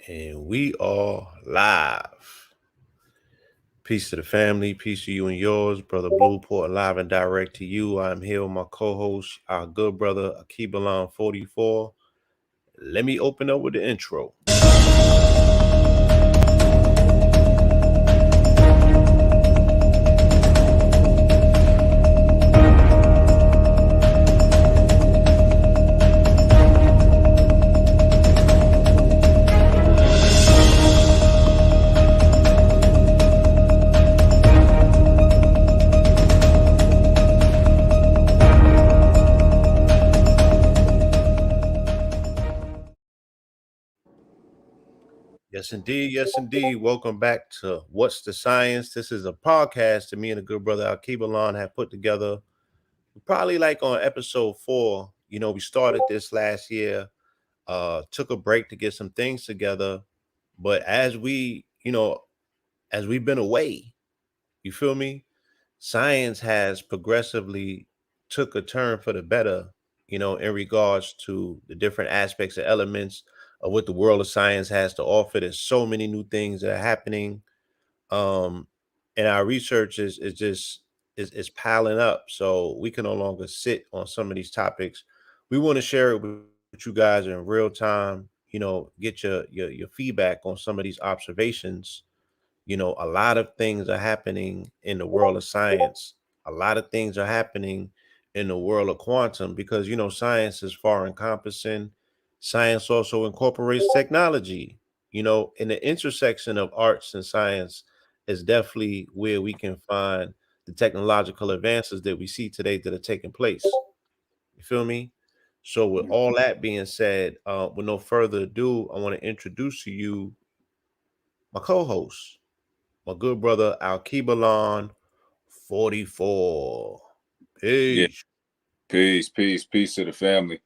And we are live. Peace to the family, peace to you and yours, brother Blueport, live and direct to you. I'm here with my co-host, our good brother Alkebulan44. Let me open up with the intro. Yes, indeed. Yes, indeed. Welcome back to What's the Science? This is a podcast that me and a good brother Alkebulan have put together. Probably like on episode 4. We started this last year, took a break to get some things together. But as we've been away, you feel me? Science has progressively took a turn for the better, in regards to the different aspects and elements of what the world of science has to offer. There's so many new things that are happening. Um, and our research is piling up. So we can no longer sit on some of these topics. We want to share it with you guys in real time, get your feedback on some of these observations. A lot of things are happening in the world of science. A lot of things are happening in the world of quantum because, science is far encompassing. Science also incorporates technology. In the intersection of arts and science is definitely where we can find the technological advances that we see today that are taking place. You feel me? So, with all that being said, with no further ado, I want to introduce to you my co-host, my good brother Alkebulan44. Yeah, Peace. peace to the family.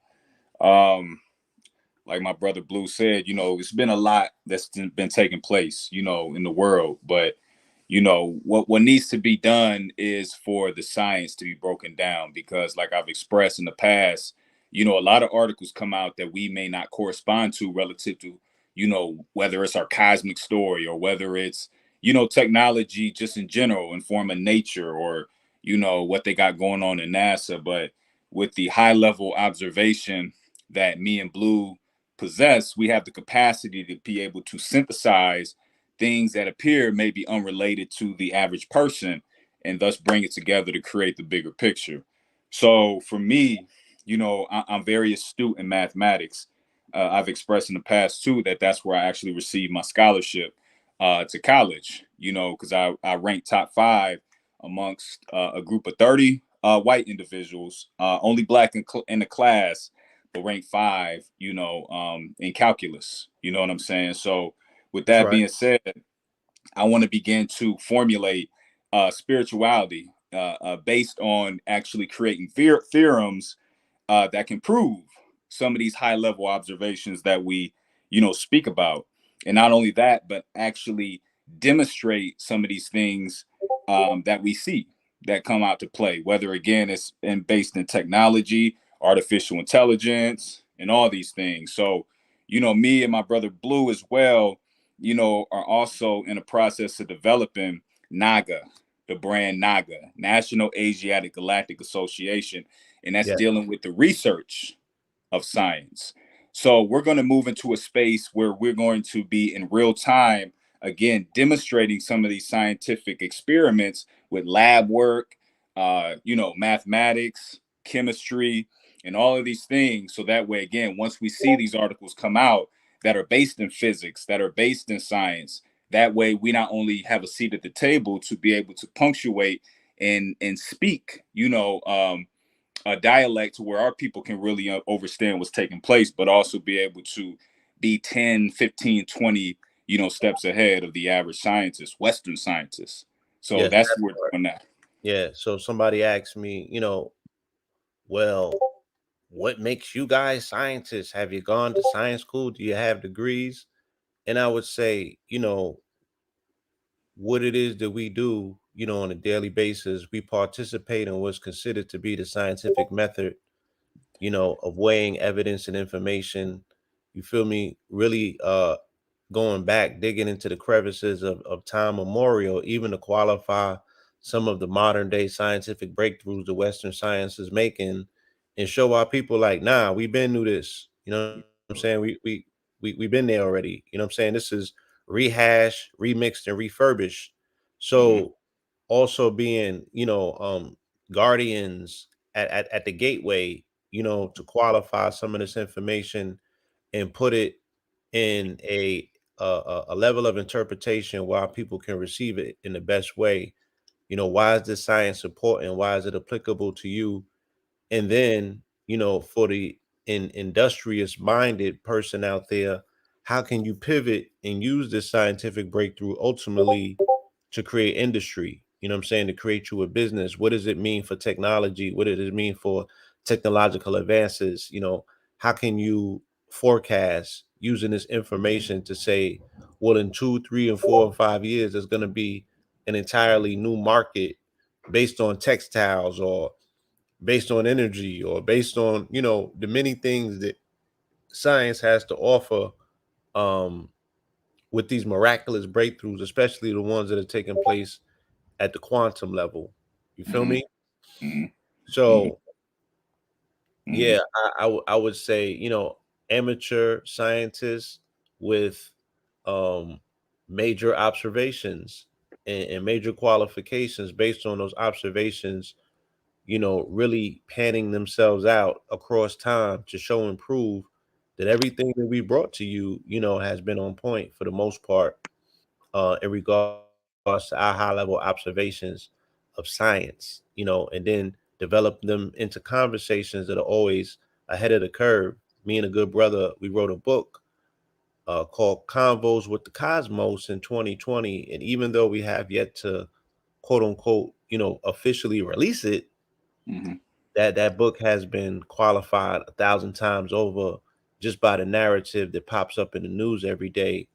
Um, like my brother Blue said, it's been a lot that's been taking place, in the world. But what needs to be done is for the science to be broken down because, like I've expressed in the past, a lot of articles come out that we may not correspond to relative to, whether it's our cosmic story or whether it's technology just in general in form of nature or what they got going on in NASA. But with the high level observation that me and Blue possess, we have the capacity to be able to synthesize things that appear maybe unrelated to the average person and thus bring it together to create the bigger picture. So for me, I'm very astute in mathematics. I've expressed in the past too that that's where I actually received my scholarship to college, because I ranked top 5 amongst a group of 30 white individuals, only black in the class, but ranked 5, in calculus. You know what I'm saying? So, with That's that right. being said, I want to begin to formulate spirituality based on actually creating theorems that can prove some of these high level observations that we, speak about. And not only that, but actually demonstrate some of these things that we see that come out to play, whether again it's based in technology, artificial intelligence, and all these things. So, me and my brother Blue as well, are also in the process of developing NAGA, the brand NAGA, National Asiatic Galactic Association, and that's Yes. dealing with the research of science. So we're going to move into a space where we're going to be in real time, again, demonstrating some of these scientific experiments with lab work, mathematics, chemistry, and all of these things. So that way, again, once we see these articles come out that are based in physics, that are based in science, that way we not only have a seat at the table to be able to punctuate and speak, a dialect to where our people can really understand what's taking place, but also be able to be 10, 15, 20, steps ahead of the average scientist, Western scientists. So Yes, that's that's what we're right. doing now. Yeah. So somebody asked me, well, what makes you guys scientists? Have you gone to science school? Do you have degrees? And I would say, what it is that we do, on a daily basis, we participate in what's considered to be the scientific method, of weighing evidence and information. You feel me? Really going back, digging into the crevices of time memorial, even to qualify some of the modern day scientific breakthroughs the Western science is making, and show our people like, nah, we've been through this. You know what I'm saying? We've been there already. You know what I'm saying? This is rehashed, remixed, and refurbished. Mm-hmm. So also being, guardians at the gateway, to qualify some of this information and put it in a level of interpretation where people can receive it in the best way. Why is this science important? Why is it applicable to you? And then, for the industrious minded person out there, how can you pivot and use this scientific breakthrough ultimately to create industry? You know what I'm saying? To create you a business. What does it mean for technology? What does it mean for technological advances? How can you forecast using this information to say, well, in 2, 3, and 4 and 5 years, there's going to be an entirely new market based on textiles, or based on energy, or based on, the many things that science has to offer, um, with these miraculous breakthroughs, especially the ones that are taking place at the quantum level. You feel Mm-hmm. me? Mm-hmm. So Mm-hmm. yeah, I would say, amateur scientists with um major observations and major qualifications based on those observations, really panning themselves out across time to show and prove that everything that we brought to you, has been on point for the most part, in regards to our high level observations of science, and then develop them into conversations that are always ahead of the curve. Me and a good brother, we wrote a book called Convos with the Cosmos in 2020. And even though we have yet to quote unquote, officially release it, Mm-hmm. that book has been qualified 1,000 times over just by the narrative that pops up in the news every day,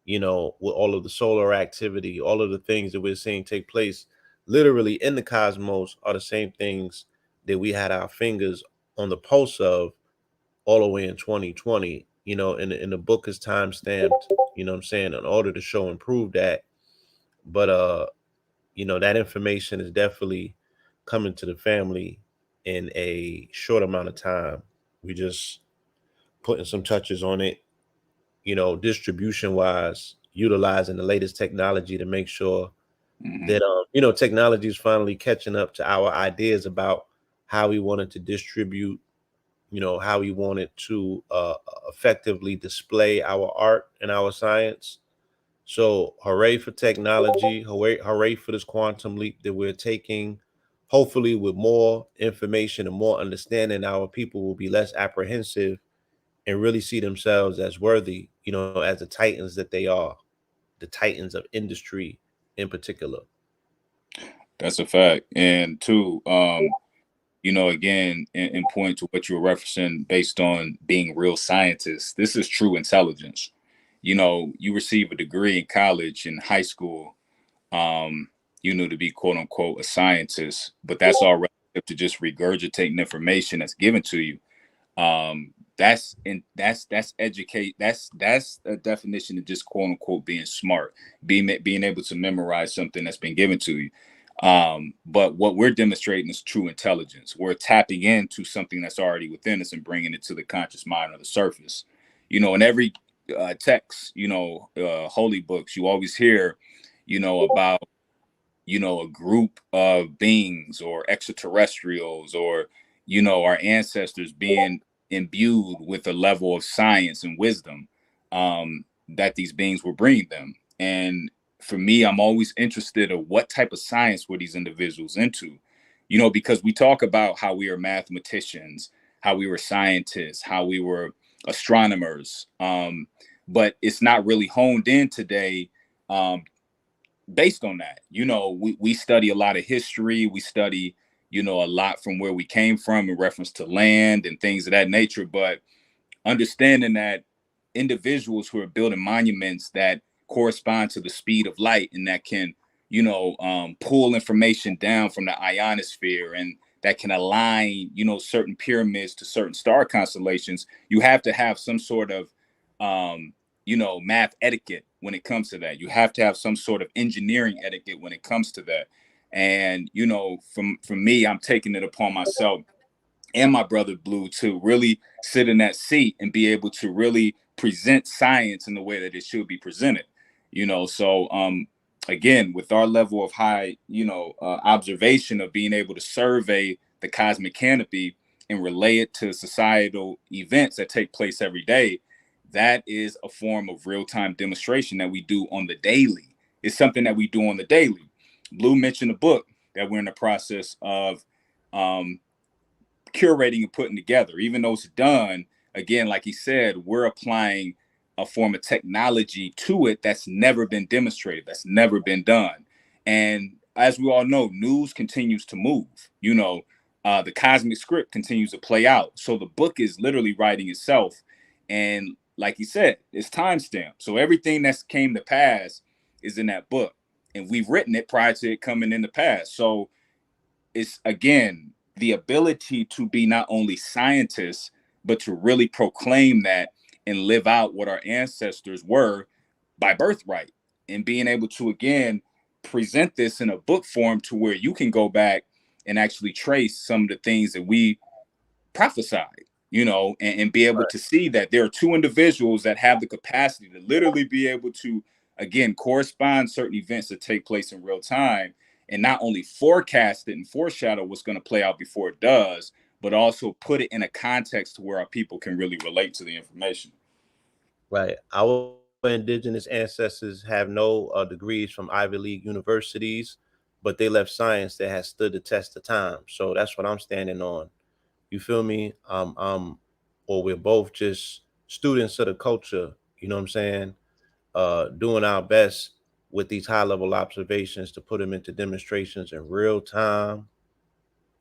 with all of the solar activity, all of the things that we're seeing take place literally in the cosmos are the same things that we had our fingers on the pulse of all the way in 2020. And the book is time stamped, what I'm saying, in order to show and prove that. But that information is definitely coming to the family in a short amount of time. We just putting some touches on it, distribution wise, utilizing the latest technology to make sure Mm-hmm. that technology is finally catching up to our ideas about how we wanted to distribute, how we wanted to effectively display our art and our science. So hooray for technology, hooray for this quantum leap that we're taking. Hopefully, with more information and more understanding, our people will be less apprehensive and really see themselves as worthy, as the titans that they are, the titans of industry in particular. That's a fact. And two, again, in point to what you were referencing based on being real scientists, this is true intelligence. You receive a degree in college and high school, um, to be quote unquote a scientist, but that's all relative to just regurgitating information that's given to you. That's educate. That's a definition of just quote unquote being smart, being able to memorize something that's been given to you. But what we're demonstrating is true intelligence. We're tapping into something that's already within us and bringing it to the conscious mind or the surface. In every text, holy books, you always hear, about a group of beings or extraterrestrials or our ancestors being imbued with a level of science and wisdom, that these beings were bringing them. And for me, I'm always interested in what type of science were these individuals into, because we talk about how we are mathematicians, how we were scientists, how we were astronomers, but it's not really honed in today, um, based on that. We study a lot of history. We study, a lot from where we came from in reference to land and things of that nature. But understanding that individuals who are building monuments that correspond to the speed of light and that can, pull information down from the ionosphere and that can align, certain pyramids to certain star constellations, you have to have some sort of, math etiquette when it comes to that. You have to have some sort of engineering etiquette when it comes to that. And from me, I'm taking it upon myself and my brother Blue to really sit in that seat and be able to really present science in the way that it should be presented. So again, with our level of high, observation of being able to survey the cosmic canopy and relay it to societal events that take place every day, that is a form of real-time demonstration that we do on the daily. It's something that we do on the daily. Blue mentioned a book that we're in the process of um, curating and putting together. Even though it's done, again, like he said, we're applying a form of technology to it that's never been demonstrated, that's never been done. And as we all know, news continues to move. The cosmic script continues to play out. So the book is literally writing itself. And like he said, it's timestamped. So everything that's came to pass is in that book. And we've written it prior to it coming in the past. So it's again the ability to be not only scientists but to really proclaim that and live out what our ancestors were by birthright, and being able to again present this in a book form to where you can go back and actually trace some of the things that we prophesied, and be able to see that there are two individuals that have the capacity to literally be able to, again, correspond certain events that take place in real time, and not only forecast it and foreshadow what's going to play out before it does, but also put it in a context to where our people can really relate to the information. Right. Our indigenous ancestors have no degrees from Ivy League universities, but they left science that has stood the test of time. So that's what I'm standing on. You feel me? Or we're both just students of the culture. You know what I'm saying? Doing our best with these high level observations to put them into demonstrations in real time.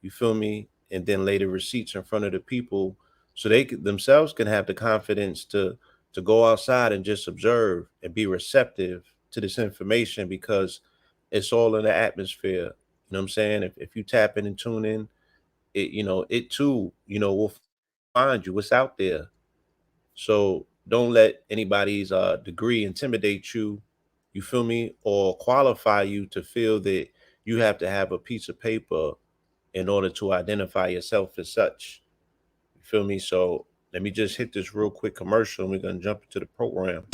You feel me? And then lay the receipts in front of the people so themselves can have the confidence to go outside and just observe and be receptive to this information because it's all in the atmosphere. You know what I'm saying? If you tap in and tune in, it too, will find you. What's out there. So don't let anybody's degree intimidate you. You feel me? Or qualify you to feel that you have to have a piece of paper in order to identify yourself as such. You feel me? So let me just hit this real quick commercial and we're gonna jump into the program.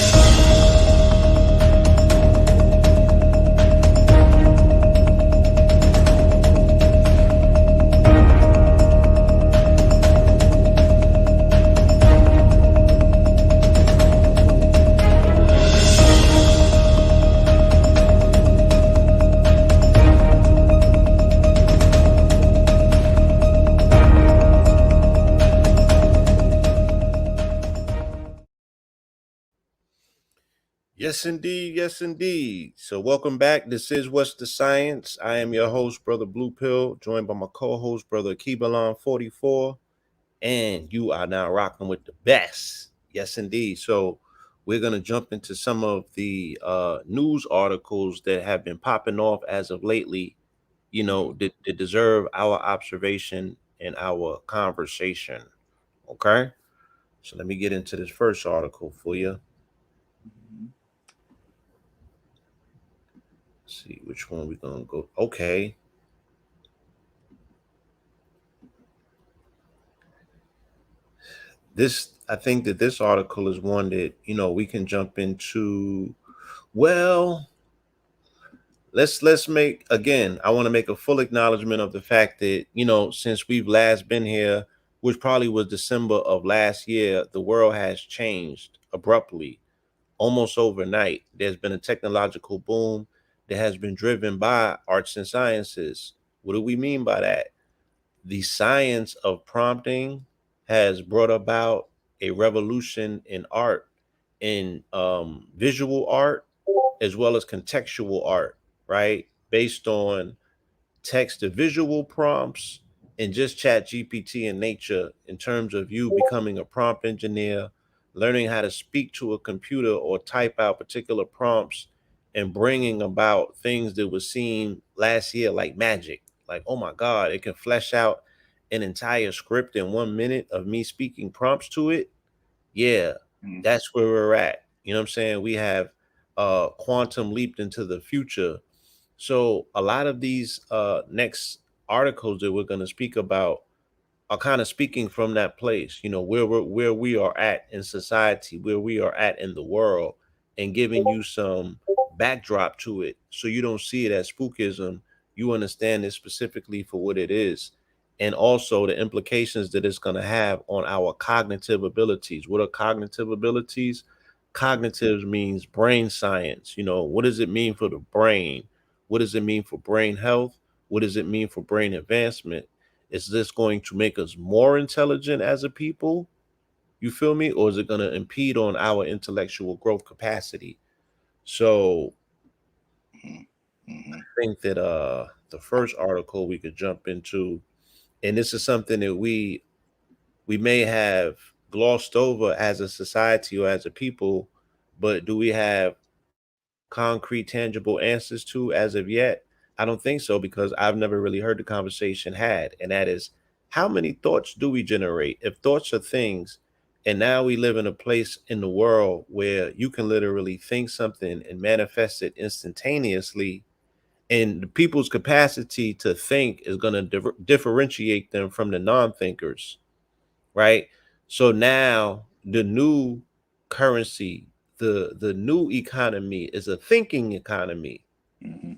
Yes, indeed. Yes, indeed. So, welcome back. This is What's the Science. I am your host, Brother Blue Pill, joined by my co host, Brother Alkebulan44. And you are now rocking with the best. Yes, indeed. So, we're going to jump into some of the news articles that have been popping off as of lately, that deserve our observation and our conversation. Okay. So, let me get into this first article for you. See which one we're gonna go. Okay, this I think that this article is one that we can jump into. Well, let's make again. I want to make a full acknowledgement of the fact that since we've last been here, which probably was December of last year, the world has changed abruptly, almost overnight. There's been a technological boom that has been driven by arts and sciences. What do we mean by that? The science of prompting has brought about a revolution in art, in visual art, as well as contextual art, right? Based on text to visual prompts and just chat GPT in nature in terms of you becoming a prompt engineer, learning how to speak to a computer or type out particular prompts and bringing about things that were seen last year like magic. Like, oh my God, it can flesh out an entire script in 1 minute of me speaking prompts to it. Yeah, Mm-hmm. that's where we're at. You know what I'm saying? We have quantum leaped into the future. So a lot of these next articles that we're going to speak about are kind of speaking from that place, you know, where we are at in society, where we are at in the world, and giving you some backdrop to it, so you don't see it as spookism. You understand it specifically for what it is, and also the implications that it's going to have on our cognitive abilities. What are cognitive abilities? Cognitive means brain science. You know, what does it mean for the brain? What does it mean for brain health? What does it mean for brain advancement? Is this going to make us more intelligent as a people? You feel me? Or is it going to impede on our intellectual growth capacity? So Mm-hmm. I think that the first article we could jump into, and this is something that we may have glossed over as a society or as a people, but do we have concrete, tangible answers to as of yet? I don't think so, because I've never really heard the conversation had. And that is, how many thoughts do we generate? If thoughts are things, and now we live in a place in the world where you can literally think something and manifest it instantaneously, and the people's capacity to think is going to differentiate them from the non-thinkers, right? So now the new currency, the new economy is a thinking economy. Mm-hmm.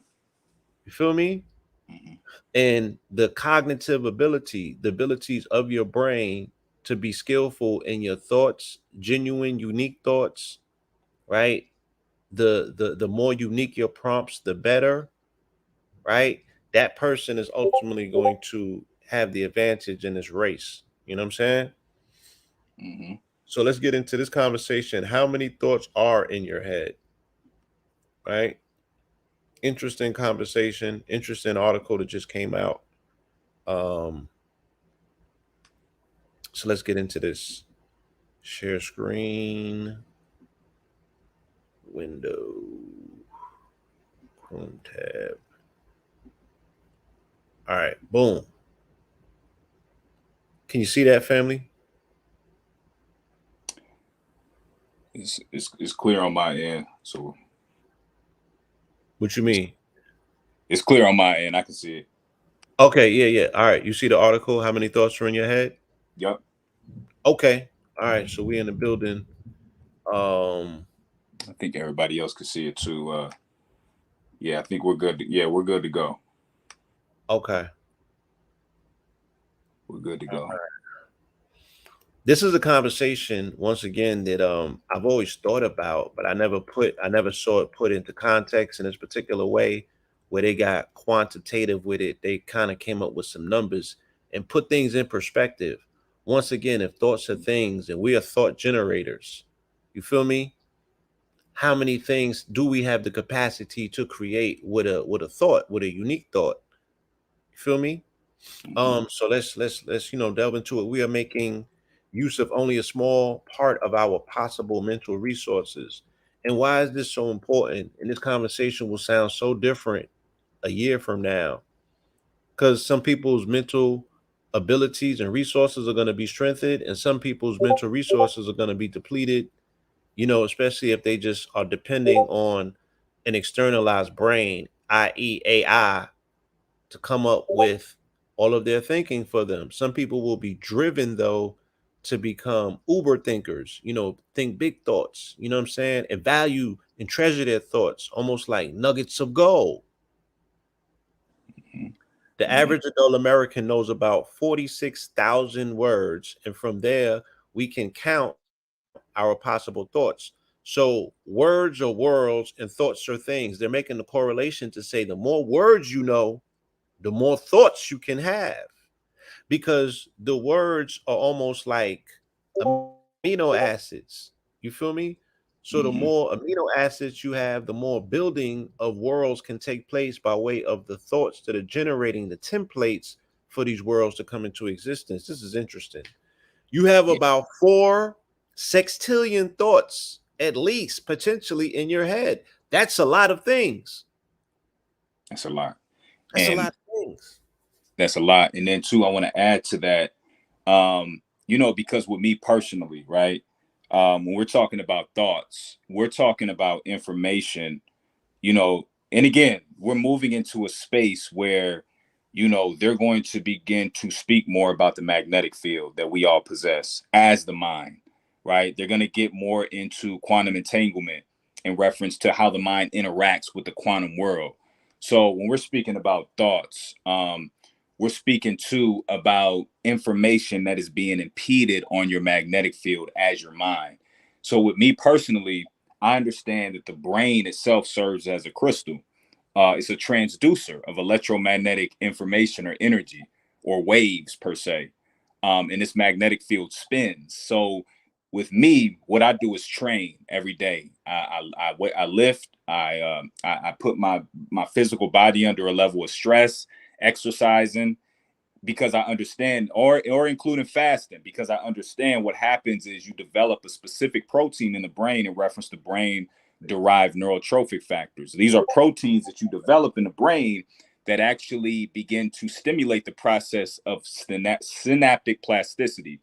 You feel me? Mm-hmm. And the cognitive ability, the abilities of your brain to be skillful in your thoughts, genuine, unique thoughts, right? The more unique your prompts, the better, right? That person is ultimately going to have the advantage in this race. You know what I'm saying? Mm-hmm. So let's get into this conversation. How many thoughts are in your head? Right? Interesting conversation, interesting article that just came out. Um, so let's get into this. Share screen, window, Chrome tab. All right, boom. Can you see that, family? It's clear on my end, so What you it's, mean? it's clear on my end. I can see it. Okay, yeah, yeah. All right, you see the article? How many thoughts are in your head? Yep. Okay. All right, so we in the building. Um, I think everybody else can see it too. Yeah, I think we're good. Yeah, we're good to go. okay. We're good to go. This is a conversation once again that I've always thought about, but I never saw it put into context in this particular way, where they got quantitative with it. They kind of came up with some numbers and put things in perspective. Once again, if thoughts are things and we are thought generators, you feel me? How many things do we have the capacity to create with a thought, with a unique thought? You feel me? Mm-hmm. So let's delve into it. We are making use of only a small part of our possible mental resources. And why is this so important? And this conversation will sound so different a year from now, because some people's mental abilities and resources are going to be strengthened, and some people's mental resources are going to be depleted. You know, especially if they just are depending on an externalized brain, i.e., AI, to come up with all of their thinking for them. Some people will be driven though to become uber thinkers, you know, think big thoughts, you know what I'm saying? And value and treasure their thoughts almost like nuggets of gold. The Mm-hmm. average adult American knows about 46,000 words, and from there we can count our possible thoughts. So words are worlds and thoughts are things. They're making the correlation to say the more words you know, the more thoughts you can have, because the words are almost like amino acids. You feel me? So the more Mm-hmm. amino acids you have, the more building of worlds can take place by way of the thoughts that are generating the templates for these worlds to come into existence. This is interesting. You have Yeah, about 4 sextillion thoughts at least potentially in your head. That's a lot of things. that's a lot, That's a and lot of things. that's a lot. And then too, I want to add to that. Um, because with me personally, right? When we're talking about thoughts, we're talking about information, you know, and again, we're moving into a space where, they're going to begin to speak more about the magnetic field that we all possess as the mind, right? They're going to get more into quantum entanglement in reference to how the mind interacts with the quantum world. So when we're speaking about thoughts, we're speaking too about information that is being impeded on your magnetic field as your mind. So with me personally, I understand that the brain itself serves as a crystal. It's a transducer of electromagnetic information or energy or waves per se. And this magnetic field spins. So with me, what I do is train every day. I lift. I put my physical body under a level of stress, exercising, because I understand, or including fasting, because I understand what happens is you develop a specific protein in the brain in reference to brain derived neurotrophic factors. These are proteins that you develop in the brain that actually begin to stimulate the process of synaptic plasticity.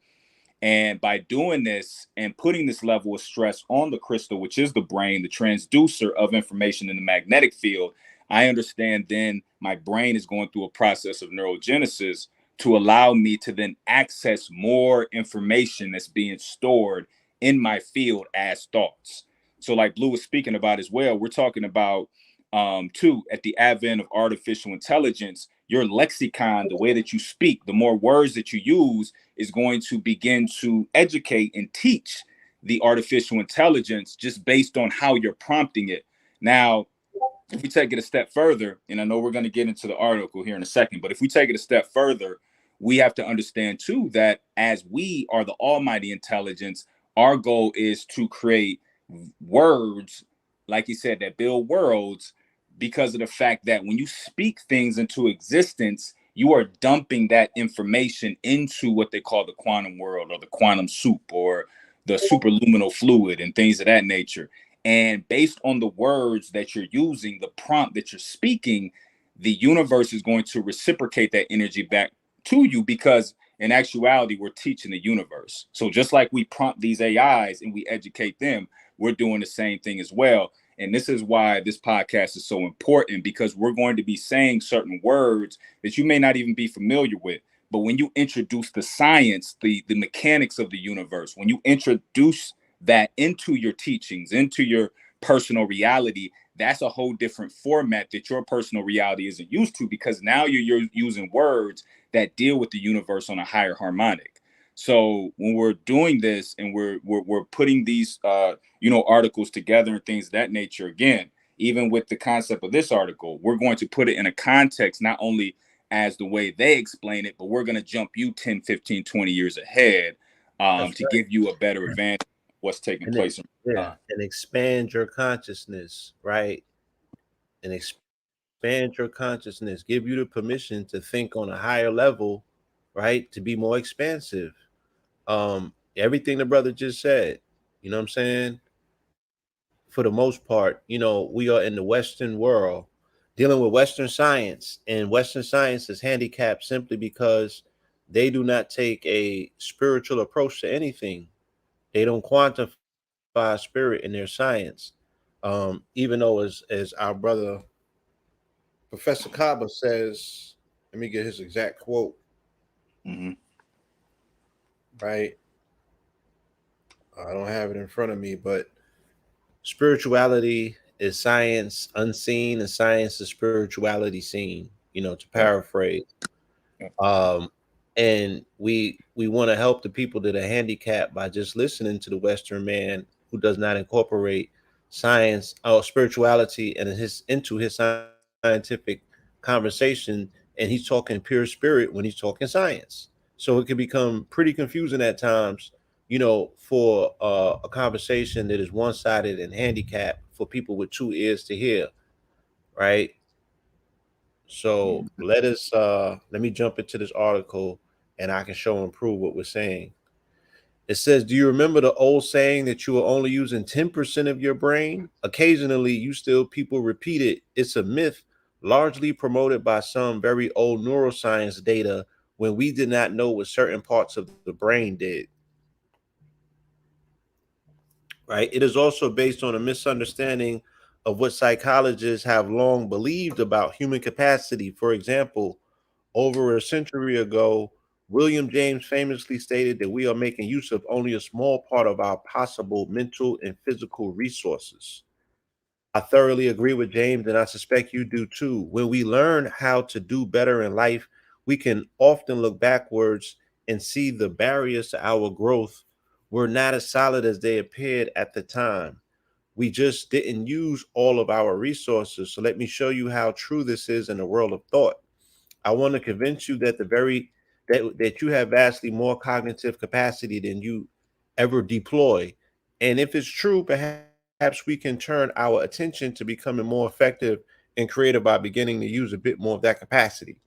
And by doing this and putting this level of stress on the crystal, which is the brain, the transducer of information in the magnetic field, I understand then my brain is going through a process of neurogenesis to allow me to then access more information that's being stored in my field as thoughts. So, like Blue was speaking about as well, we're talking about too, at the advent of artificial intelligence, your lexicon, the way that you speak, the more words that you use, is going to begin to educate and teach the artificial intelligence just based on how you're prompting it. Now, if we take it a step further, and I know we're going to get into the article here in a second, but if we take it a step further, we have to understand too that as we are the almighty intelligence, our goal is to create words, like you said, that build worlds, because of the fact that when you speak things into existence, you are dumping that information into what they call the quantum world or the quantum soup or the superluminal fluid and things of that nature. And based on the words that you're using, the prompt that you're speaking, the universe is going to reciprocate that energy back to you, because in actuality, we're teaching the universe. So just like we prompt these AIs and we educate them, we're doing the same thing as well. And this is why this podcast is so important, because we're going to be saying certain words that you may not even be familiar with. But when you introduce the science, the mechanics of the universe, when you introduce that into your teachings, into your personal reality, that's a whole different format that your personal reality isn't used to, because now you're using words that deal with the universe on a higher harmonic. So when we're doing this and we're putting these articles together and things of that nature, again, even with the concept of this article, we're going to put it in a context not only as the way they explain it, but we're going to jump you 10, 15, 20 years ahead, That's to give you a better right. advantage of what's taking And it, place in real yeah, time. and expand your consciousness, right? And expand your consciousness, give you the permission to think on a higher level, right? To be more expansive. Everything the brother just said, you know what I'm saying? For the most part, we are in the Western world dealing with Western science, and Western science is handicapped simply because they do not take a spiritual approach to anything. They don't quantify spirit in their science. Even though, as our brother Professor Kaba says, let me get his exact quote, Mm-hmm. right? I don't have it in front of me, but spirituality is science unseen and science is spirituality seen, to Yep. paraphrase. Yep. Um, and we want to help the people that are handicapped by just listening to the Western man who does not incorporate science or spirituality and his scientific conversation, and he's talking pure spirit when he's talking science. So it can become pretty confusing at times, for a conversation that is one-sided and handicapped for people with two ears to hear, right? So let me jump into this article and I can show and prove what we're saying. It says, do you remember the old saying that you are only using 10% of your brain? Occasionally you still people repeat it. It's a myth largely promoted by some very old neuroscience data when we did not know what certain parts of the brain did. right? It is also based on a misunderstanding of what psychologists have long believed about human capacity. For example, over a century ago, William James famously stated that we are making use of only a small part of our possible mental and physical resources. I thoroughly agree with James, and I suspect you do too. When we learn how to do better in life, we can often look backwards and see the barriers to our growth were not as solid as they appeared at the time. We just didn't use all of our resources. So let me show you how true this is in the world of thought. I want to convince you that that you have vastly more cognitive capacity than you ever deploy. And if it's true, perhaps we can turn our attention to becoming more effective and creative by beginning to use a bit more of that capacity.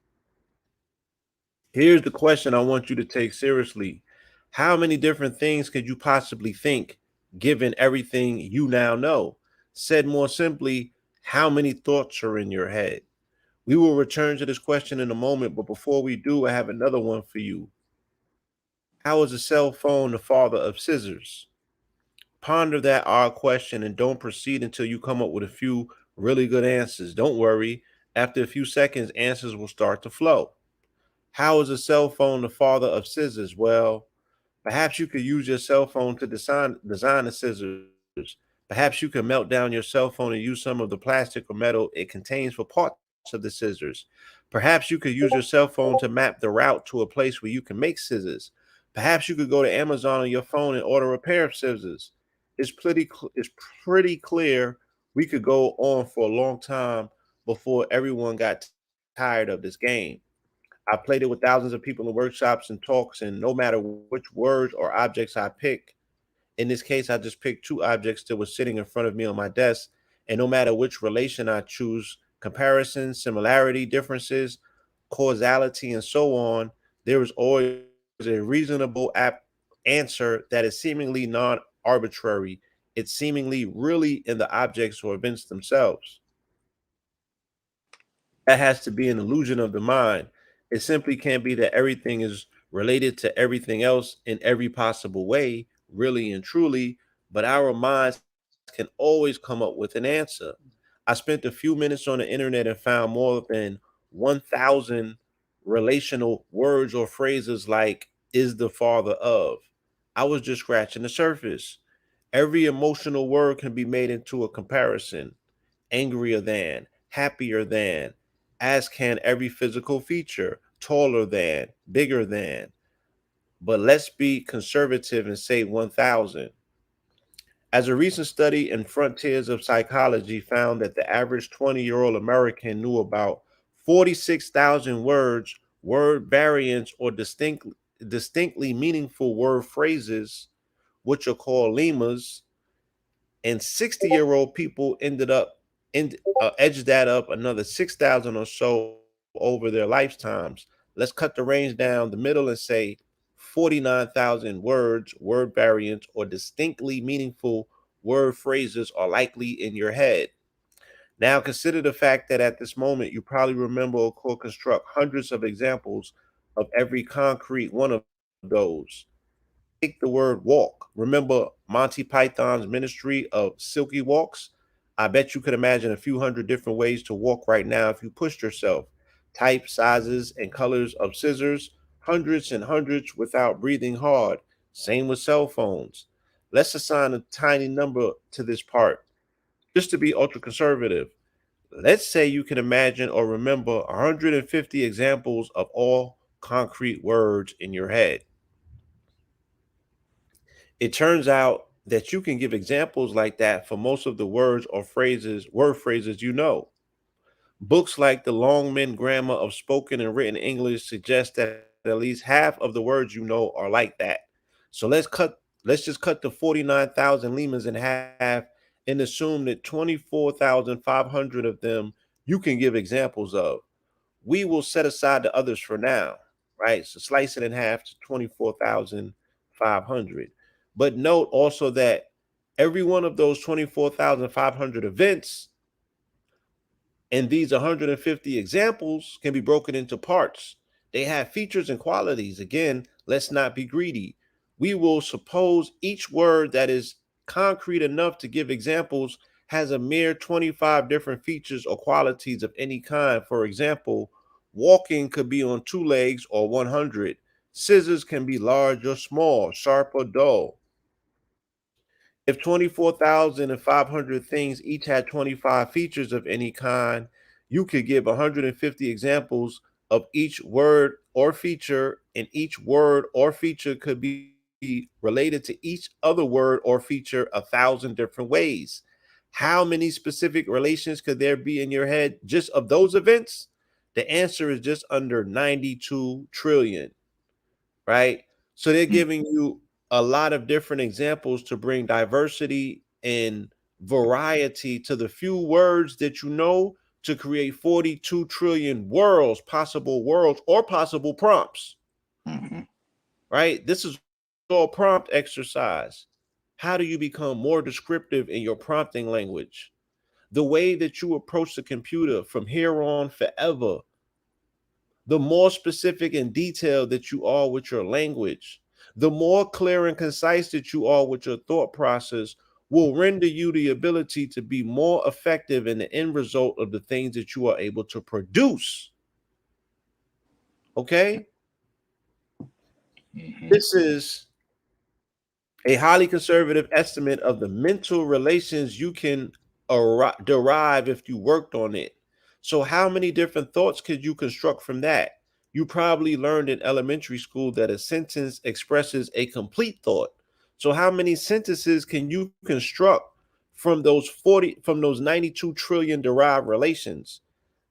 Here's the question I want you to take seriously. How many different things could you possibly think given everything you now know? Said more simply, how many thoughts are in your head? We will return to this question in a moment, but before we do, I have another one for you. How is a cell phone the father of scissors? Ponder that odd question and don't proceed until you come up with a few really good answers. Don't worry, after a few seconds, answers will start to flow. How is a cell phone the father of scissors? Well, perhaps you could use your cell phone to design the scissors. Perhaps you can melt down your cell phone and use some of the plastic or metal it contains for parts of the scissors. Perhaps you could use your cell phone to map the route to a place where you can make scissors. Perhaps you could go to Amazon on your phone and order a pair of scissors. It's pretty clear we could go on for a long time before everyone got tired of this game. I played it with thousands of people in workshops and talks, and no matter which words or objects I pick, in this case, I just picked two objects that were sitting in front of me on my desk, and no matter which relation I choose, comparison, similarity, differences, causality, and so on, there is always a reasonable answer that is seemingly non arbitrary. It's seemingly really in the objects or events themselves. That has to be an illusion of the mind. It simply can't be that everything is related to everything else in every possible way, really and truly, but our minds can always come up with an answer. I spent a few minutes on the internet and found more than 1,000 relational words or phrases like is the father of. I was just scratching the surface. Every emotional word can be made into a comparison: angrier than, happier than, as can every physical feature, taller than, bigger than. But let's be conservative and say 1,000. As a recent study in Frontiers of Psychology found that the average 20-year-old American knew about 46,000 words, word variants, or distinctly meaningful word phrases, which are called lemas, and 60-year-old people ended up edged that up another 6,000 or so over their lifetimes. Let's cut the range down the middle and say 49,000 words, word variants, or distinctly meaningful word phrases are likely in your head. Now consider the fact that at this moment you probably remember or could construct hundreds of examples of every concrete one of those. Take the word walk. Remember Monty Python's Ministry of Silky Walks? I bet you could imagine a few hundred different ways to walk right now if you pushed yourself. Type, sizes, and colors of scissors, hundreds and hundreds without breathing hard. Same with cell phones. Let's assign a tiny number to this part, just to be ultra conservative. Let's say you can imagine or remember 150 examples of all concrete words in your head. It turns out that you can give examples like that for most of the word phrases you know. Books like The Long Men Grammar of Spoken and Written English suggest that at least half of the words you know are like that. So let's just cut the 49,000 lemurs in half and assume that 24,500 of them you can give examples of. We will set aside the others for now, right? So slice it in half to 24,500. But note also that every one of those 24,500 events and these 150 examples can be broken into parts. They have features and qualities. Again, let's not be greedy. We will suppose each word that is concrete enough to give examples has a mere 25 different features or qualities of any kind. For example, walking could be on 2 legs or 100. Scissors can be large or small, sharp or dull. If 24,500 things each had 25 features of any kind, you could give 150 examples of each word or feature, and each word or feature could be related to each other word or feature 1,000 different ways. How many specific relations could there be in your head just of those events? The answer is just under 92 trillion, right? So they're Mm. giving you a lot of different examples to bring diversity and variety to the few words that you know to create 42 trillion possible worlds, or possible prompts, Mm-hmm. right? This is all prompt exercise. How do you become more descriptive in your prompting language? The way that you approach the computer from here on forever, the more specific and detailed that you are with your language, the more clear and concise that you are with your thought process, will render you the ability to be more effective in the end result of the things that you are able to produce. Okay? Mm-hmm. This is a highly conservative estimate of the mental relations you can derive if you worked on it. So, how many different thoughts could you construct from that? You probably learned in elementary school that a sentence expresses a complete thought. So, how many sentences can you construct from those 92 trillion derived relations?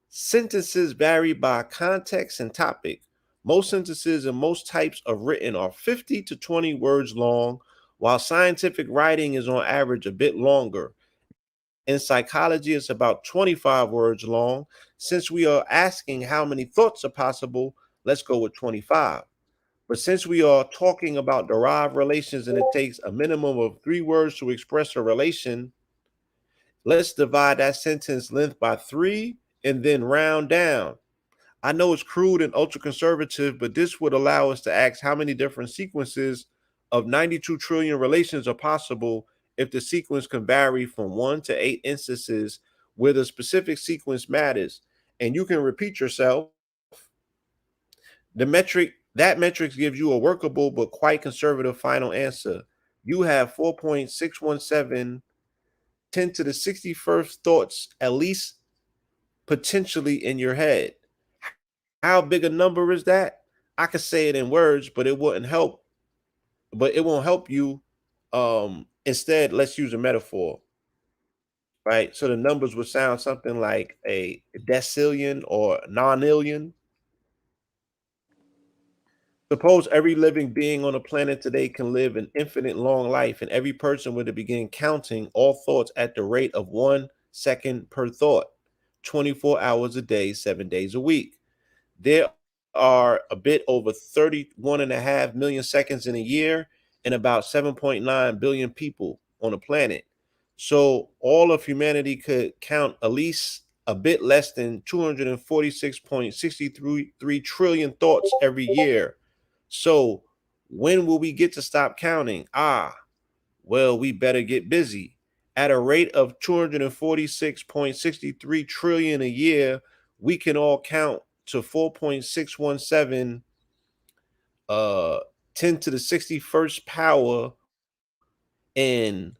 Sentences vary by context and topic. Most sentences and most types of written are 50 to 20 words long, while scientific writing is on average a bit longer. In psychology, it's about 25 words long. Since we are asking how many thoughts are possible, let's go with 25. But since we are talking about derived relations and it takes a minimum of 3 words to express a relation, let's divide that sentence length by 3 and then round down. I know it's crude and ultra conservative, but this would allow us to ask how many different sequences of 92 trillion relations are possible if the sequence can vary from 1 to 8 instances where the specific sequence matters. And you can repeat yourself. That metric gives you a workable but quite conservative final answer. You have 4.617 10 to the 61st thoughts, at least potentially, in your head. How big a number is that? I could say it in words, but it won't help you. Instead, let's use a metaphor, right? So the numbers would sound something like a decillion or nonillion. Suppose every living being on the planet today can live an infinite long life, and every person were to begin counting all thoughts at the rate of 1 second per thought, 24 hours a day, 7 days a week. There are a bit over 31.5 million seconds in a year and about 7.9 billion people on the planet. So all of humanity could count at least a bit less than 246.63 trillion thoughts every year. So when will we get to stop counting? Well, we better get busy. At a rate of 246.63 trillion a year, we can all count to 4.617 10 to the 61st power in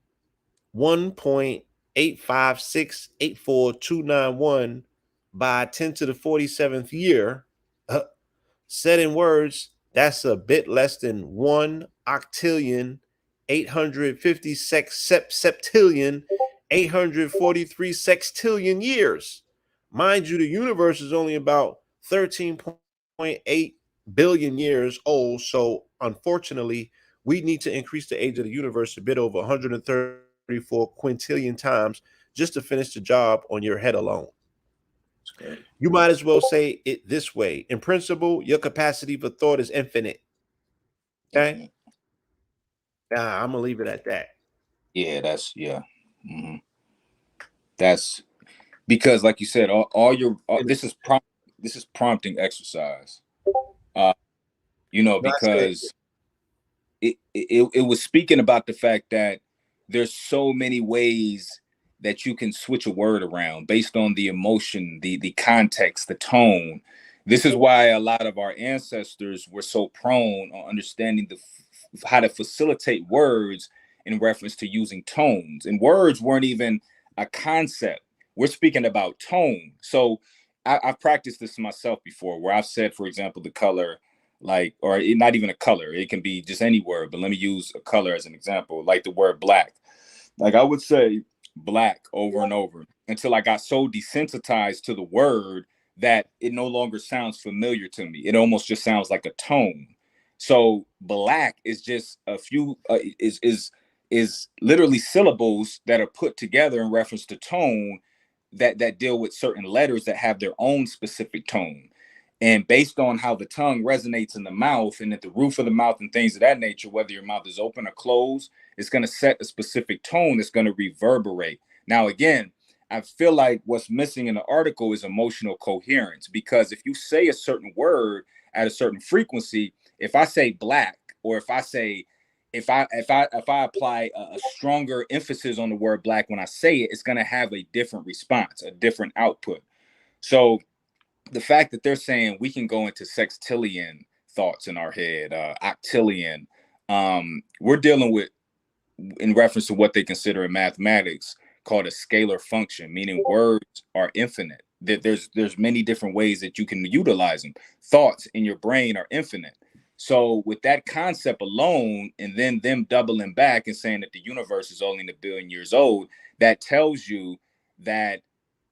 1.8568491 by 10 to the 47th year. Said in words, that's a bit less than 1 octillion, 850 septillion, 843 sextillion years. Mind you, the universe is only about 13.8 billion years old. So, unfortunately, we need to increase the age of the universe a bit over 134 quintillion times just to finish the job on your head alone. That's great. You might as well say it this way. In principle, your capacity for thought is infinite. Okay? Infinite. I'm gonna leave it at that. Yeah, that's yeah. Hmm. That's because, like you said, all your And this is prompting exercise. Uh, I said, because it was speaking about the fact that there's so many ways that you can switch a word around based on the emotion, the context, the tone. This is why a lot of our ancestors were so prone on understanding how to facilitate words in reference to using tones. And words weren't even a concept. We're speaking about tone. So I've practiced this myself before, where I've said, for example, the color, like, or not even a color, it can be just any word, but let me use a color as an example, like the word black. Like I would say black over and over until I got so desensitized to the word that it no longer sounds familiar to me. It almost just sounds like a tone. So black is just a few is literally syllables that are put together in reference to tone, that deal with certain letters that have their own specific tone. And based on how the tongue resonates in the mouth and at the roof of the mouth and things of that nature, whether your mouth is open or closed, it's going to set a specific tone that's going to reverberate. Now, again, I feel like what's missing in the article is emotional coherence, because if you say a certain word at a certain frequency, if I say black, or if I say, if I apply a stronger emphasis on the word black when I say it, it's going to have a different response, a different output. So the fact that they're saying we can go into sextillion thoughts in our head, octillion, we're dealing with, in reference to what they consider in mathematics, called a scalar function, meaning words are infinite. That there's many different ways that you can utilize them. Thoughts in your brain are infinite. So with that concept alone, and then them doubling back and saying that the universe is only a billion years old, that tells you that,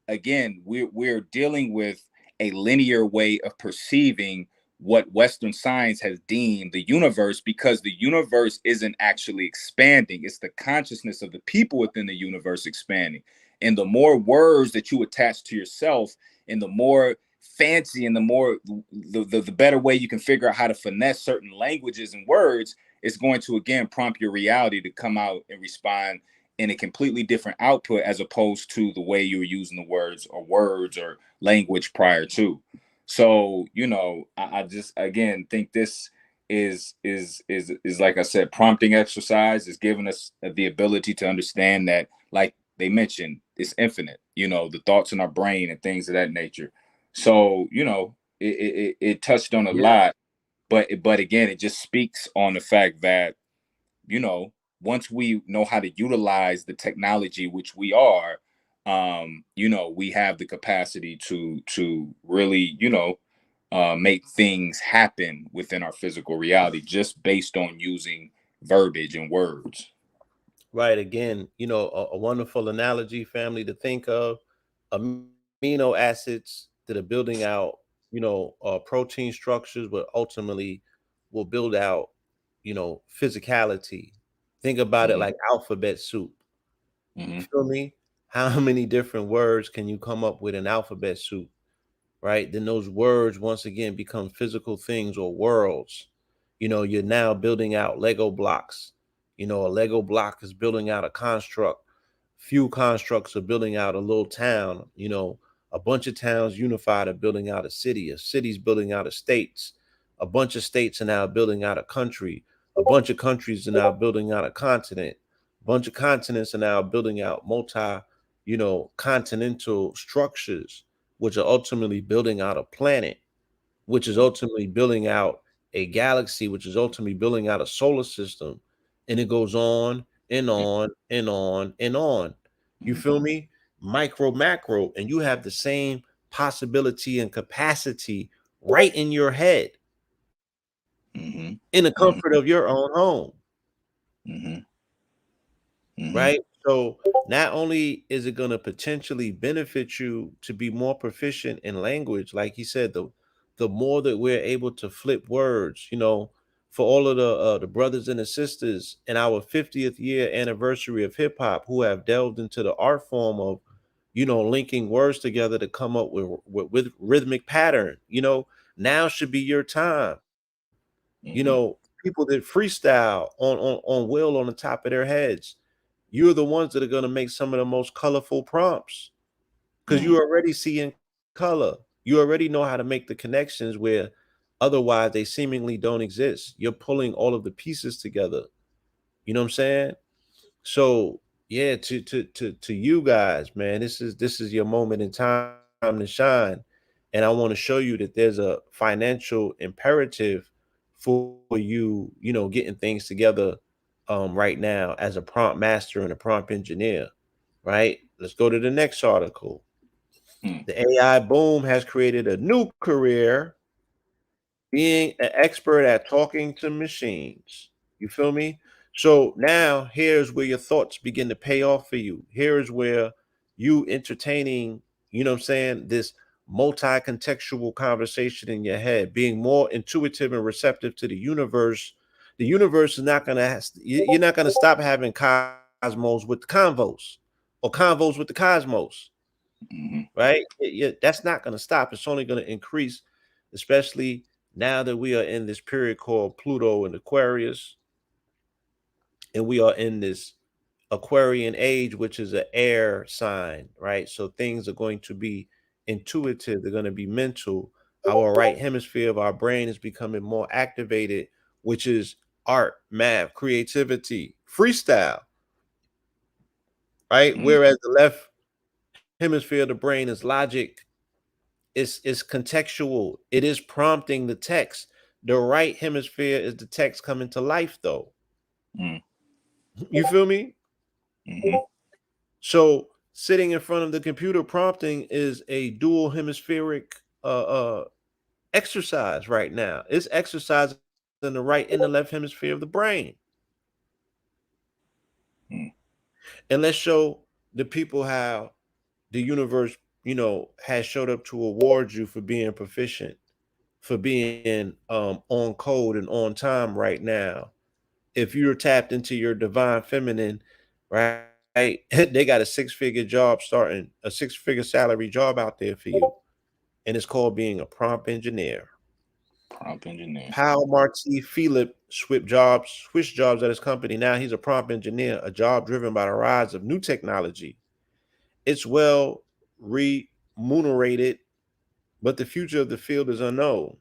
again, we're dealing with a linear way of perceiving what Western science has deemed the universe, because the universe isn't actually expanding. It's the consciousness of the people within the universe expanding. And the more words that you attach to yourself, and the more fancy and the more the better way you can figure out how to finesse certain languages and words, it's going to again prompt your reality to come out and respond in a completely different output, as opposed to the way you were using the words or language prior to. So, I just again think this is like I said, prompting exercise is giving us the ability to understand that, like they mentioned, it's infinite. The thoughts in our brain and things of that nature. So, it touched on a Yeah. lot, but again, it just speaks on the fact that, you know, once we know how to utilize the technology, which we are, we have the capacity to really, make things happen within our physical reality just based on using verbiage and words. Right. Again, a wonderful analogy, family, to think of amino acids that are building out, protein structures, but ultimately will build out, physicality. Think about it Mm-hmm. like alphabet soup. You Mm-hmm. feel me? How many different words can you come up with in alphabet soup? Right? Then those words once again become physical things or worlds. You're now building out Lego blocks. A Lego block is building out a construct. Few constructs are building out a little town. A bunch of towns unified are building out a city. A city's building out a states. A bunch of states are now building out a country. A bunch of countries are now building out a continent. A bunch of continents are now building out continental structures, which are ultimately building out a planet, which is ultimately building out a galaxy, which is ultimately building out a solar system. And it goes on and on and on and on. You Mm-hmm. feel me? Micro, macro, and you have the same possibility and capacity right in your head, Mm-hmm. in the Mm-hmm. comfort of your own home. Mm-hmm. Mm-hmm. Right? So not only is it going to potentially benefit you to be more proficient in language, like he said, the more that we're able to flip words, for all of the brothers and the sisters in our 50th year anniversary of hip hop who have delved into the art form of, linking words together to come up with rhythmic pattern, now should be your time. Mm-hmm. People that freestyle on will on the top of their heads, you're the ones that are going to make some of the most colorful prompts because Mm-hmm. you already see in color. You already know how to make the connections where otherwise they seemingly don't exist. You're pulling all of the pieces together. You know what I'm saying? So yeah, to you guys, man, this is your moment in time to shine. And I want to show you that there's a financial imperative for you getting things together right now as a prompt master and a prompt engineer, right? Let's go to the next article. Mm. The AI boom has created a new career, being an expert at talking to machines. You feel me? So now here's where your thoughts begin to pay off for you. Here's where you entertaining, you know what I'm saying, this multi-contextual conversation in your head, being more intuitive and receptive to the universe. The universe is not gonna you're not gonna stop having cosmos with the convos or convos with the cosmos, Hmm. right? That's not going to stop. It's only going to increase, especially now that we are in this period called Pluto and Aquarius, and we are in this Aquarian age, which is an air sign, right? So things are going to be intuitive, they're going to be mental. Our right hemisphere of our brain is becoming more activated, which is art, math, creativity, freestyle, right? Mm. Whereas the left hemisphere of the brain is logic, it's contextual. It is prompting the text. The right hemisphere is the text coming to life, though. Mm. You feel me? Hmm. So sitting in front of the computer prompting is a dual hemispheric exercise right now. It's exercising the right and the left hemisphere of the brain. Mm. And let's show the people how the universe, has showed up to award you for being proficient, for being on code and on time right now. If you're tapped into your divine feminine, right? They got a six-figure job starting, a six-figure salary job out there for you. And it's called being a prompt engineer. Prompt engineer. Paul Marty Philip switched jobs at his company. Now he's a prompt engineer, a job driven by the rise of new technology. It's well remunerated, but the future of the field is unknown.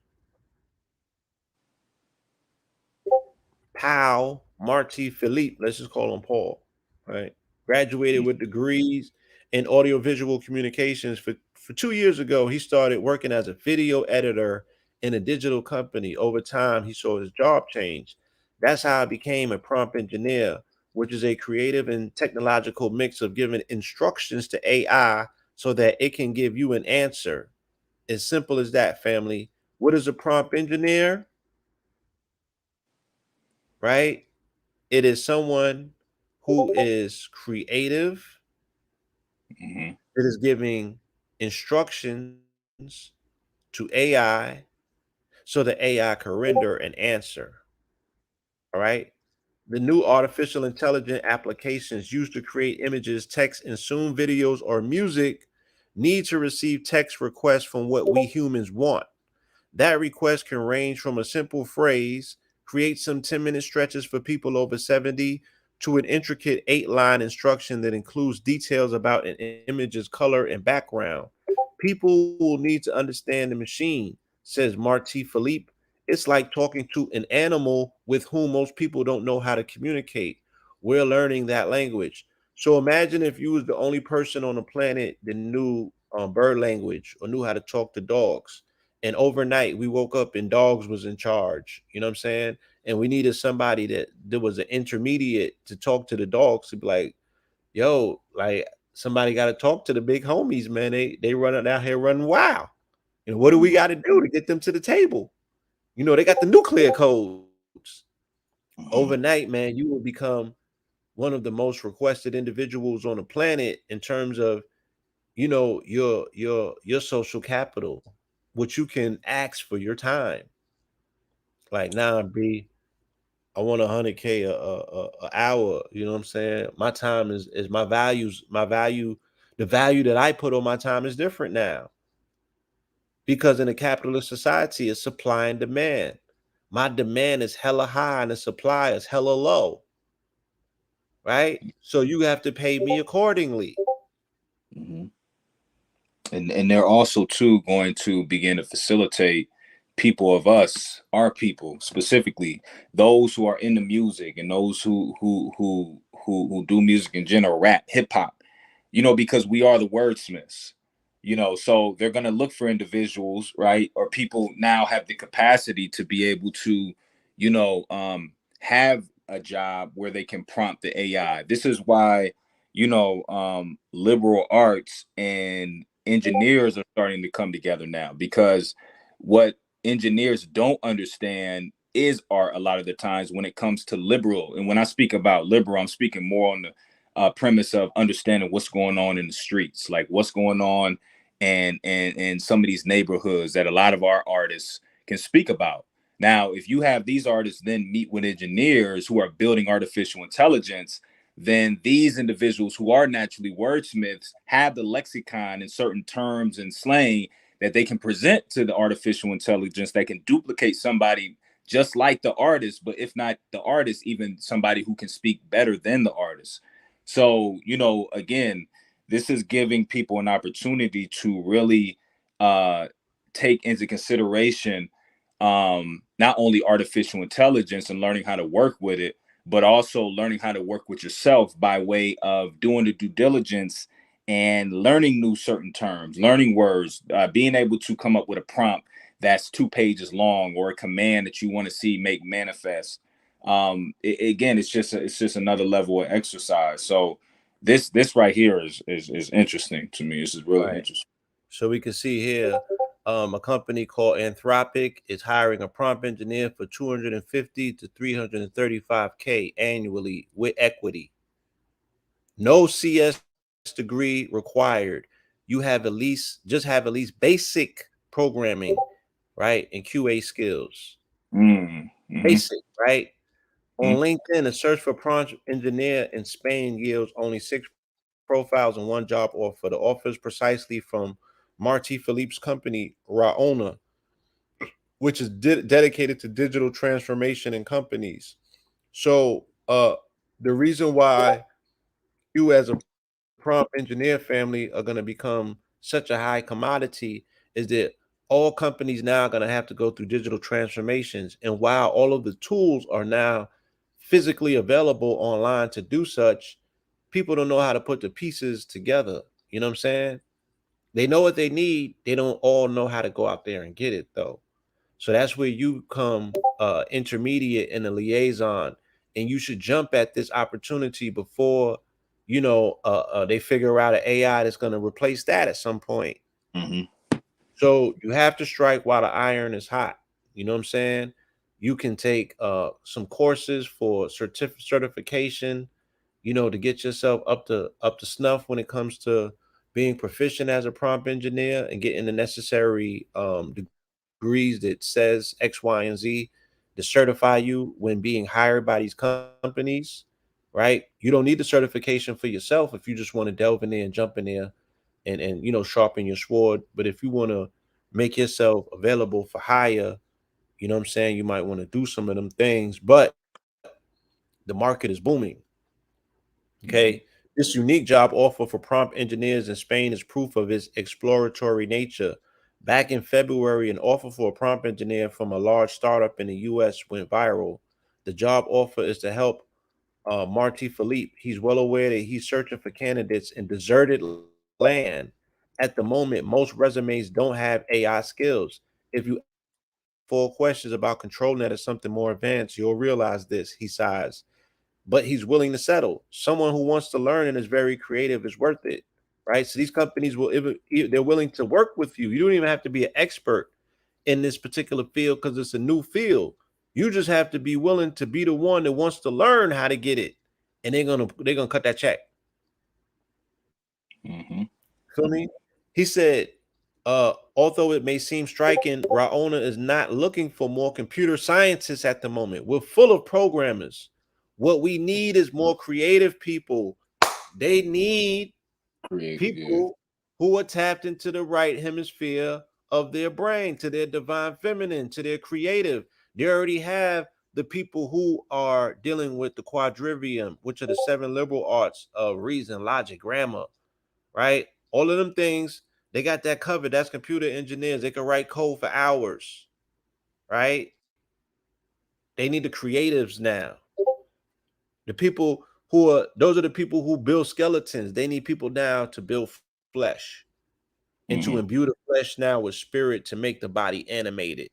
Paul Marty Philippe, let's just call him Paul, right? Graduated Mm. with degrees in audiovisual communications. For 2 years ago, he started working as a video editor in a digital company. Over time, he saw his job change. That's how I became a prompt engineer, which is a creative and technological mix of giving instructions to AI so that it can give you an answer. As simple as that, family. What is a prompt engineer? Right? It is someone who is creative, Hmm. that is giving instructions to AI so the AI can render an answer. All right. The new artificial intelligent applications used to create images, text, and soon videos or music need to receive text requests from what we humans want. That request can range from a simple phrase, create some 10-minute stretches for people over 70, to an intricate 8-line instruction that includes details about an image's color and background. People will need to understand the machine, says Marty Philippe. It's like talking to an animal with whom most people don't know how to communicate. We're learning that language. So imagine if you was the only person on the planet that knew bird language or knew how to talk to dogs, and overnight we woke up and dogs was in charge. You know what I'm saying? And we needed somebody that there was an intermediate to talk to the dogs to be like, yo, like somebody got to talk to the big homies, man. They running out here running wild. And what do we got to do to get them to the table? They got the nuclear codes. Hmm. Overnight, man, you will become one of the most requested individuals on the planet in terms of, your social capital, what you can ask for your time. Like, nah, B, I want 100K a hour. You know what I'm saying? My time is my values, my value, the value that I put on my time is different now. Because in a capitalist society, it's supply and demand. My demand is hella high and the supply is hella low, right? So you have to pay me accordingly. Hmm. And they're also too going to begin to facilitate people of us, our people specifically, those who are in the music and those who do music in general, rap, hip hop, because we are the wordsmiths. So they're going to look for individuals, right? Or people now have the capacity to be able to, have a job where they can prompt the AI. This is why, liberal arts and engineers are starting to come together now, because what engineers don't understand is art a lot of the times when it comes to liberal. And when I speak about liberal, I'm speaking more on the premise of understanding what's going on in the streets, like what's going on and some of these neighborhoods that a lot of our artists can speak about. Now, if you have these artists then meet with engineers who are building artificial intelligence, then these individuals who are naturally wordsmiths have the lexicon and certain terms and slang that they can present to the artificial intelligence that can duplicate somebody just like the artist, but if not the artist, even somebody who can speak better than the artist. So, again, this is giving people an opportunity to really take into consideration not only artificial intelligence and learning how to work with it, but also learning how to work with yourself by way of doing the due diligence and learning new certain terms, learning words, being able to come up with a prompt that's 2 pages long or a command that you want to see make manifest. Again, it's just another level of exercise. So this right here is interesting to me. This is really Right. interesting. So we can see here, a company called Anthropic is hiring a prompt engineer for 250 to 335K annually with equity. No CS degree required. You have at least basic programming, right? And QA skills. Mm-hmm. Basic, right? On LinkedIn, a search for prompt engineer in Spain yields only 6 profiles and one job offer. The offer is precisely from Marty Philippe's company, Raona, which is dedicated to digital transformation in companies. So, the reason why you, as a prompt engineer family, are going to become such a high commodity is that all companies now are going to have to go through digital transformations. And while all of the tools are now physically available online to do such, people don't know how to put the pieces together. You know what I'm saying? They know what they need. They don't all know how to go out there and get it though. So that's where you come intermediate and a liaison, and you should jump at this opportunity before they figure out an AI that's going to replace that at some point. Mm-hmm. So you have to strike while the iron is hot. You know what I'm saying? You can take some courses for certification, to get yourself up to snuff when it comes to being proficient as a prompt engineer and getting the necessary degrees that says X, Y, and Z to certify you when being hired by these companies, right? You don't need the certification for yourself if you just want to delve in there and jump in there and sharpen your sword. But if you want to make yourself available for hire, you know what I'm saying, you might want to do some of them things. But the market is booming. Okay. Mm-hmm. This unique job offer for prompt engineers in Spain is proof of its exploratory nature. Back in February, an offer for a prompt engineer from a large startup in the US went viral. The job offer is to help Marty Philippe. He's well aware that he's searching for candidates in deserted land. At the moment, most resumes don't have AI skills. If you ask him 4 questions about control net or something more advanced, you'll realize this, he sighs. But he's willing to settle. Someone who wants to learn and is very creative is worth it, right? So these companies they're willing to work with you. You don't even have to be an expert in this particular field because it's a new field. You just have to be willing to be the one that wants to learn how to get it, and they're gonna cut that check. Mm-hmm. Feel me? He said, although it may seem striking, Raona is not looking for more computer scientists at the moment. We're full of programmers. What we need is more creative people. They need Creative, yeah. people who are tapped into the right hemisphere of their brain, to their divine feminine, to their creative. They already have the people who are dealing with the quadrivium, which are the 7 liberal arts of reason, logic, grammar, right? All of them things, they got that covered. That's computer engineers. They can write code for hours, right? They need the creatives now. The people those are the people who build skeletons. They need people now to build flesh and to Mm-hmm. imbue the flesh now with spirit to make the body animated.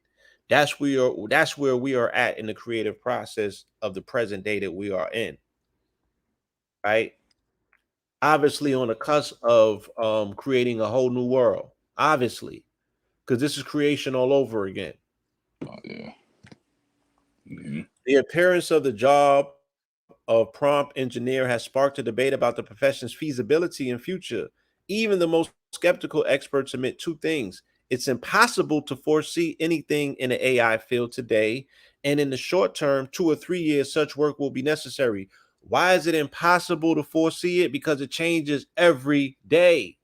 That's where we are at in the creative process of the present day that we are in, right? Obviously on the cusp of creating a whole new world. Obviously, because this is creation all over again. Oh, yeah. Mm-hmm. The appearance of the job of prompt engineer has sparked a debate about the profession's feasibility and future. Even the most skeptical experts admit two things. It's impossible to foresee anything in the AI field today, and in the short term, 2 or 3 years, such work will be necessary. Why is it impossible to foresee it? Because it changes every day.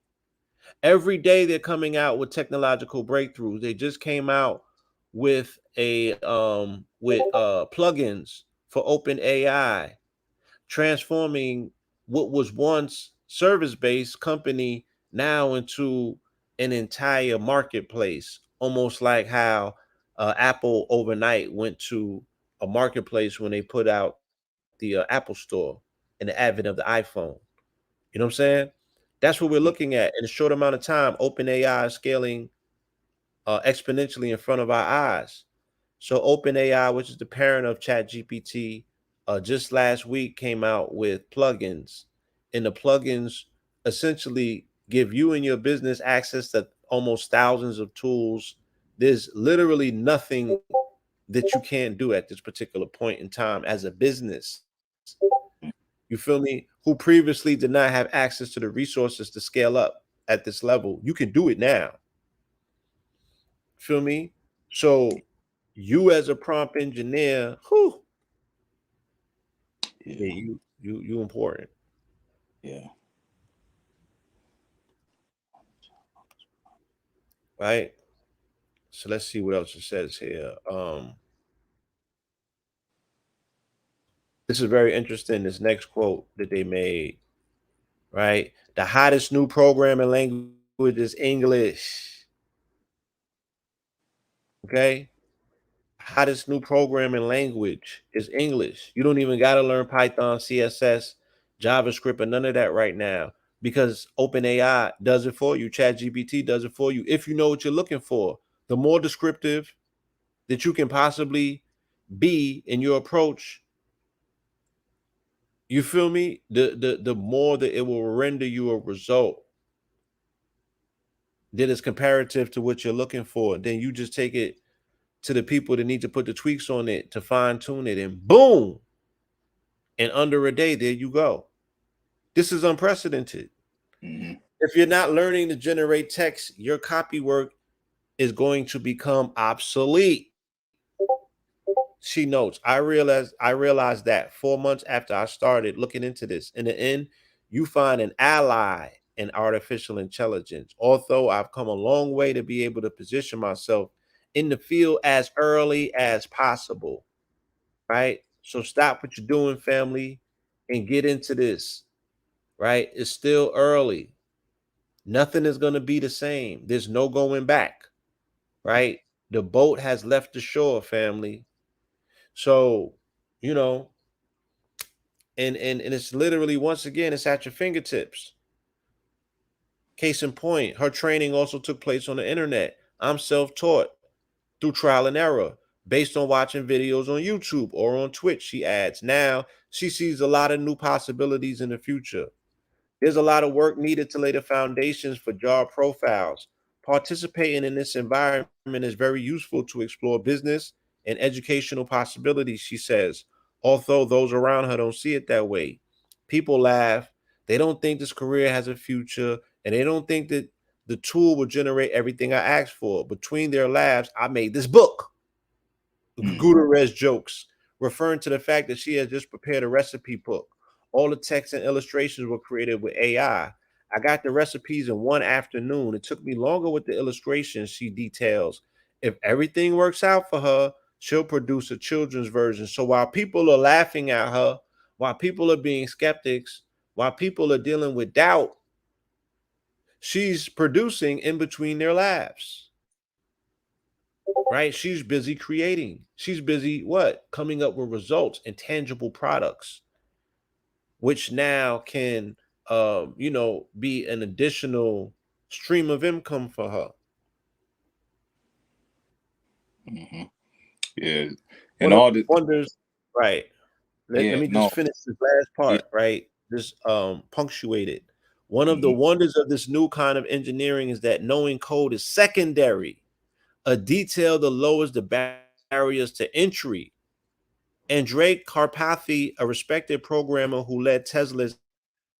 Every day they're coming out with technological breakthroughs. They just came out with a with plugins for open AI, transforming what was once service-based company now into an entire marketplace, almost like how Apple overnight went to a marketplace when they put out the Apple Store and the advent of the iPhone. You know what I'm saying? That's what we're looking at in a short amount of time. OpenAI is scaling exponentially in front of our eyes. So OpenAI, which is the parent of ChatGPT, just last week came out with plugins, and the plugins essentially give you and your business access to almost thousands of tools. There's literally nothing that you can't do at this particular point in time as a business. You feel me? Who previously did not have access to the resources to scale up at this level. You can do it now. Feel me? So you as a prompt engineer, whew, yeah, Yeah. you important, Yeah. right? So let's see what else it says here. This is very interesting. This next quote that they made, right? The hottest new programming language is English. Okay. Hottest new programming language is English. You don't even got to learn Python, CSS, JavaScript, or none of that right now because OpenAI does it for you. ChatGPT does it for you if you know what you're looking for. The more descriptive that you can possibly be in your approach, you feel me? The more that it will render you a result that is comparative to what you're looking for. Then you just take it to the people that need to put the tweaks on it to fine tune it, and boom, in under a day, there you go. This is unprecedented. Mm-hmm. If you're not learning to generate text, your copy work is going to become obsolete. She notes, I realized that 4 months after I started looking into this. In the end, you find an ally in artificial intelligence. Although I've come a long way to be able to position myself in the field as early as possible. Right? So stop what you're doing, family, and get into this. Right? It's still early. Nothing is going to be the same. There's no going back. Right? The boat has left the shore, family. So, you know, and it's literally, once again, it's at your fingertips. Case in point, her training also took place on the internet. I'm self-taught through trial and error based on watching videos on YouTube or on Twitch, she adds. Now she sees a lot of new possibilities in the future. There's a lot of work needed to lay the foundations for job profiles. Participating in this environment is very useful to explore business and educational possibilities, she says, although those around her don't see it that way. People laugh. They don't think this career has a future, and they don't think that the tool will generate everything I asked for. Between their laughs, I made this book. Mm-hmm. Gutierrez jokes, referring to the fact that she has just prepared a recipe book. All the text and illustrations were created with AI. I got the recipes in one afternoon. It took me longer with the illustrations, she details. If everything works out for her, she'll produce a children's version. So while people are laughing at her, while people are being skeptics, while people are dealing with doubt, she's producing in between their laughs. Right? She's busy creating. She's busy what? Coming up with results and tangible products. which now can, be an additional stream of income for her. Hmm. Yeah, and One of all the the wonders, right? Let yeah, me just no, finish this last yeah, part, right? Just punctuate it. One of the hmm, wonders of this new kind of engineering is that knowing code is secondary. A detail that lowers the barriers to entry. Andrej Karpathy, a respected programmer who led Tesla's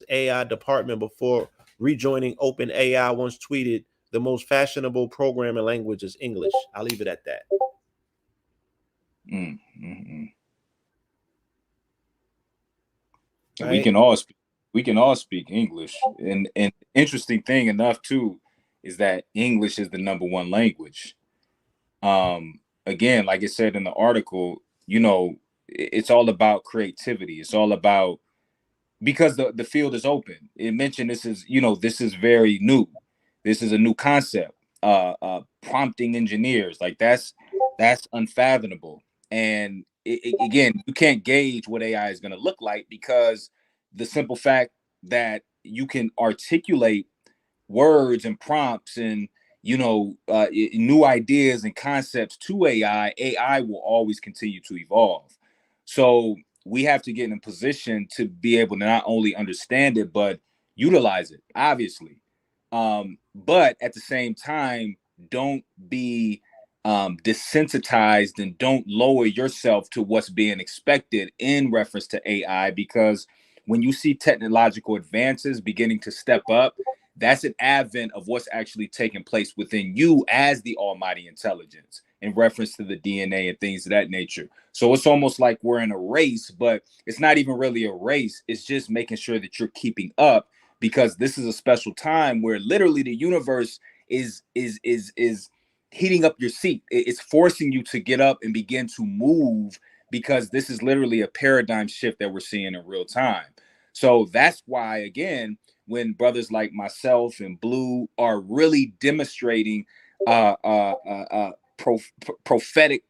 AI department before rejoining OpenAI, once tweeted, "The most fashionable programming language is English." I'll leave it at that. mm, mm. We Right? can all speak, we can all speak English, and interesting thing enough too is that English is the number one language. Again, like it said in the article, it's all about creativity. It's all about, because the field is open. It mentioned this is very new. This is a new concept. Prompting engineers, like that's unfathomable. And again, you can't gauge what AI is going to look like, because the simple fact that you can articulate words and prompts and new ideas and concepts to AI will always continue to evolve. So we have to get in a position to be able to not only understand it but utilize it, obviously. But at the same time, don't be desensitized, and don't lower yourself to what's being expected in reference to AI, because when you see technological advances beginning to step up, that's an advent of what's actually taking place within you as the almighty intelligence in reference to the DNA and things of that nature. So it's almost like we're in a race, but it's not even really a race. It's just making sure that you're keeping up, because this is a special time where literally the universe is heating up your seat. It's forcing you to get up and begin to move, because this is literally a paradigm shift that we're seeing in real time. So that's why, again, when brothers like myself and Blue are really demonstrating uh, uh, uh, uh, prophetic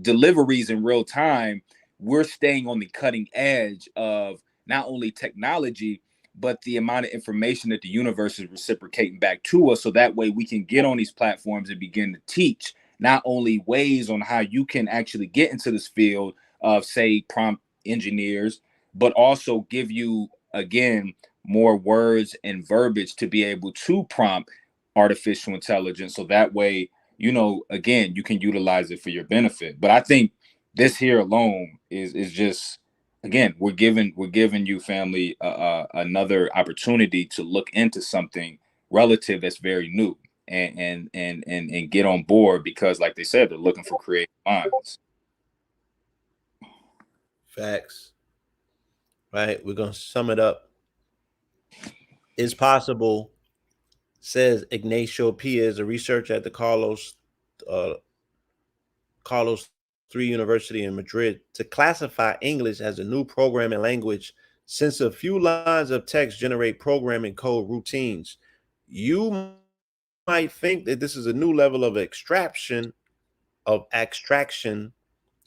deliveries in real time, we're staying on the cutting edge of not only technology, but the amount of information that the universe is reciprocating back to us. So that way we can get on these platforms and begin to teach not only ways on how you can actually get into this field of, say, prompt engineers, but also give you, again, more words and verbiage to be able to prompt artificial intelligence. So that way, again, you can utilize it for your benefit. But I think this here alone is just, again, we're giving you, family, another opportunity to look into something relative that's very new, and get on board, because like they said, they're looking for creative minds. Facts. Right? We're going to sum it up. It's possible, says Ignacio Piaz, a researcher at the Carlos III University in Madrid, to classify English as a new programming language since a few lines of text generate programming code routines. You might think that this is a new level of abstraction.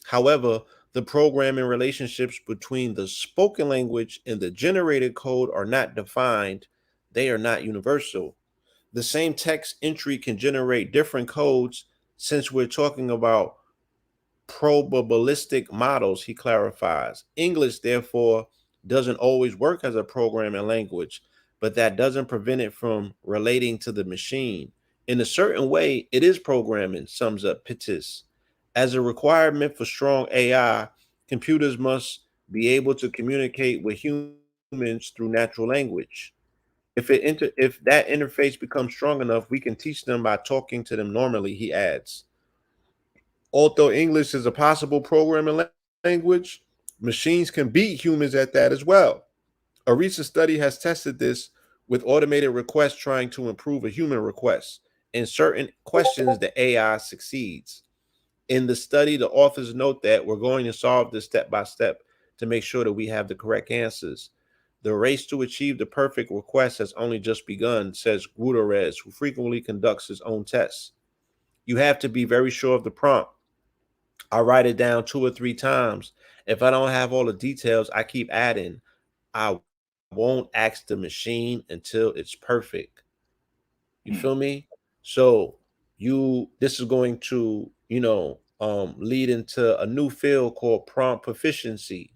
However, the programming relationships between the spoken language and the generated code are not defined. They are not universal. The same text entry can generate different codes since we're talking about probabilistic models, he clarifies. English, therefore, doesn't always work as a programming language, but that doesn't prevent it from relating to the machine. In a certain way, it is programming, sums up Pittis. As a requirement for strong AI, computers must be able to communicate with humans through natural language. If that interface becomes strong enough, we can teach them by talking to them normally, he adds. Although English is a possible programming language, machines can beat humans at that as well. A recent study has tested this with automated requests trying to improve a human request. In certain questions, the AI succeeds. In the study, the authors note that we're going to solve this step by step to make sure that we have the correct answers. The race to achieve the perfect request has only just begun, says Gutierrez, who frequently conducts his own tests. You have to be very sure of the prompt. I write it down 2 or 3 times. If I don't have all the details, I keep adding. I won't ask the machine until it's perfect. You feel mm, me? So this is going to, lead into a new field called prompt proficiency.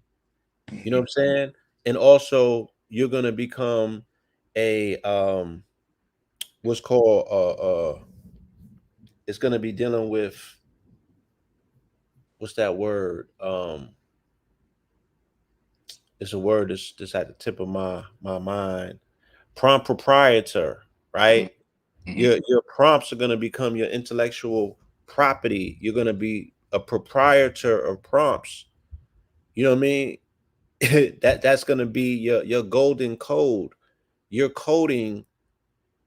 You know what mhm, I'm saying? And also you're gonna become a what's called it's gonna be dealing with what's that word? It's a word that's just at the tip of my mind. Prompt proprietor, right? mhm, mhm, Your prompts are gonna become your intellectual property. You're gonna be a proprietor of prompts. You know what I mean? That's gonna be your golden code. Your coding,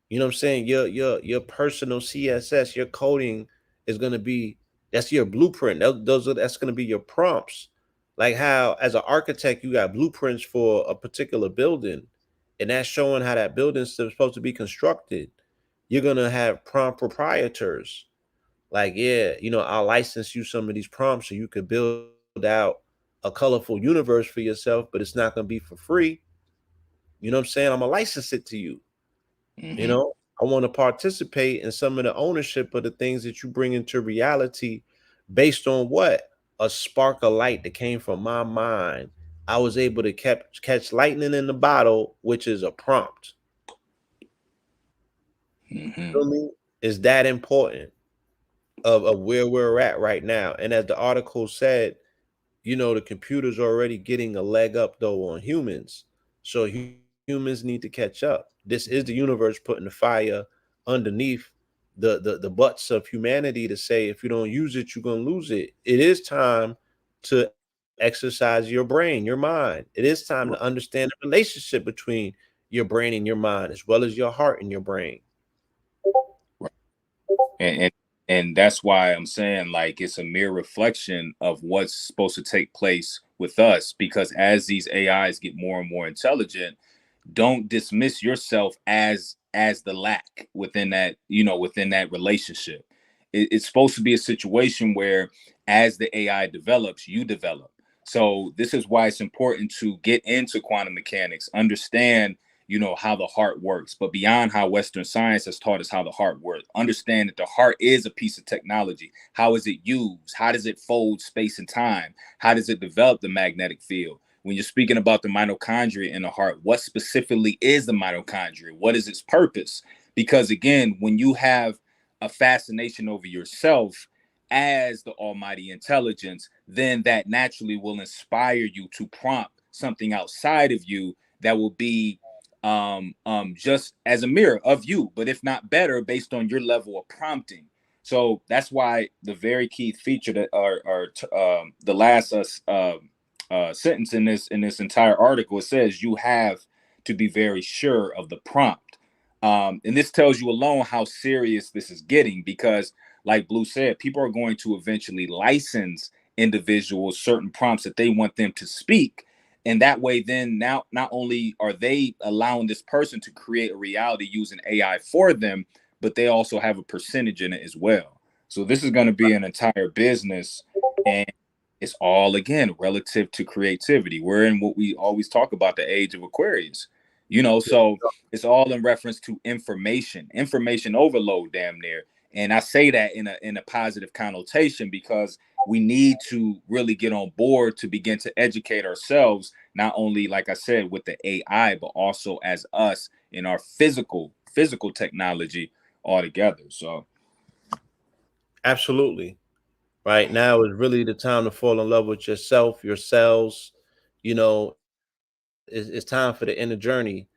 you know what I'm saying? Your personal CSS, your coding is gonna be that's your blueprint. That's gonna be your prompts. Like how as an architect you got blueprints for a particular building, and that's showing how that building's supposed to be constructed. You're gonna have prompt proprietors. Like, yeah, I'll license you some of these prompts so you could build out a colorful universe for yourself, but it's not gonna be for free. You know what I'm saying? I'm gonna license it to you. You mhm, know, I want to participate in some of the ownership of the things that you bring into reality based on what? A spark of light that came from my mind. I was able to catch lightning in the bottle, which is a prompt. You mhm. feel me? Is that important of where we're at right now? And as the article said, the computer's already getting a leg up though on humans. So humans need to catch up. This is the universe putting the fire underneath the butts of humanity to say if you don't use it, you're gonna lose it. It is time to exercise your brain, your mind. It is time to Right, understand the relationship between your brain and your mind, as well as your heart and your brain. right. And that's why I'm saying like it's a mere reflection of what's supposed to take place with us because as these AIs get more and more intelligent, don't dismiss yourself as the lack within that within that relationship. It's supposed to be a situation where as the AI develops you develop. So this is why it's important to get into quantum mechanics, understand how the heart works, but beyond how Western science has taught us how the heart works, understand that the heart is a piece of technology. How is it used? How does it fold space and time? How does it develop the magnetic field? When you're speaking about the mitochondria in the heart, what specifically is the mitochondria? What is its purpose? Because again, when you have a fascination over yourself as the almighty intelligence, then that naturally will inspire you to prompt something outside of you that will be just as a mirror of you, but if not better, based on your level of prompting. So that's why the very key feature that are the last sentence in this entire article, it says you have to be very sure of the prompt, and this tells you alone how serious this is getting because, like Blue said, people are going to eventually license individuals certain prompts that they want them to speak, and that way then now not only are they allowing this person to create a reality using AI for them, but they also have a percentage in it as well. So this is going to be an entire business, and it's all again relative to creativity. We're in what we always talk about, the age of Aquarius. So it's all in reference to information overload, damn near. And I say that in a positive connotation because we need to really get on board to begin to educate ourselves, not only like I said with the AI, but also as us in our physical technology altogether. So Absolutely. Right now is really the time to fall in love with yourself, your cells. It's time for the inner journey.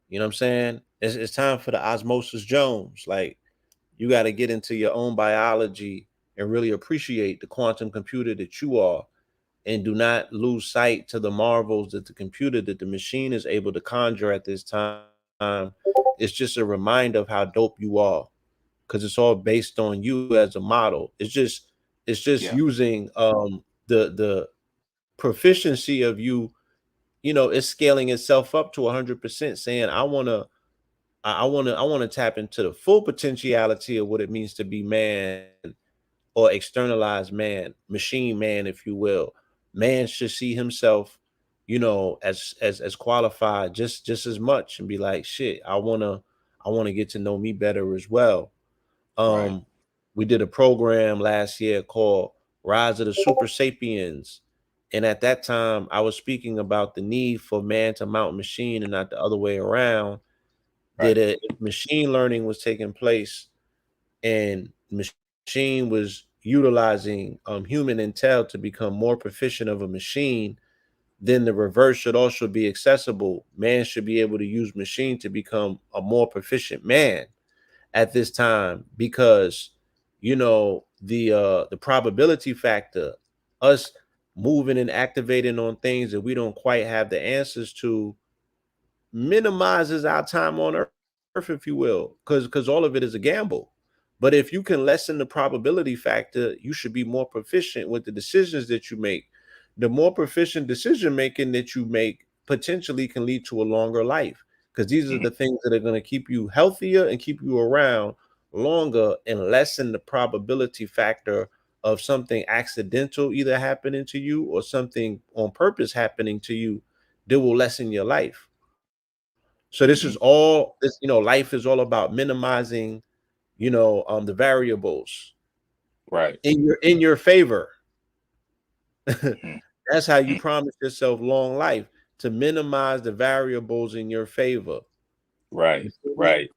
You know what I'm saying? It's time for the osmosis Jones. Like you got to get into your own biology and really appreciate the quantum computer that you are, and do not lose sight to the marvels that the machine is able to conjure at this time. It's just a reminder of how dope you are, because it's all based on you as a model. It's just yeah, using the proficiency of you. It's scaling itself up to 100%, saying I want to tap into the full potentiality of what it means to be man, or externalized man, machine man, if you will. Man should see himself, as qualified just as much, and be like, shit, I want to get to know me better as well. Right. um we did a program last year called Rise of the Super Sapiens, and at that time I was speaking about the need for man to mount machine and not the other way around. That Right. if machine learning was taking place and machine was utilizing human intel to become more proficient of a machine, then the reverse should also be accessible. Man should be able to use machine to become a more proficient man at this time, because the probability factor, us moving and activating on things that we don't quite have the answers to, minimizes our time on earth, if you will, because all of it is a gamble. But if you can lessen the probability factor, you should be more proficient with the decisions that you make. The more proficient decision making that you make potentially can lead to a longer life, because these are Mhm. the things that are going to keep you healthier and keep you around longer, and lessen the probability factor of something accidental either happening to you or something on purpose happening to you that will lessen your life. So this is Mhm. all this, life is all about minimizing, the variables Right. in your favor. Mhm. That's how you Mhm. promise yourself long life, to minimize the variables in your favor. You Right. feel me? Right.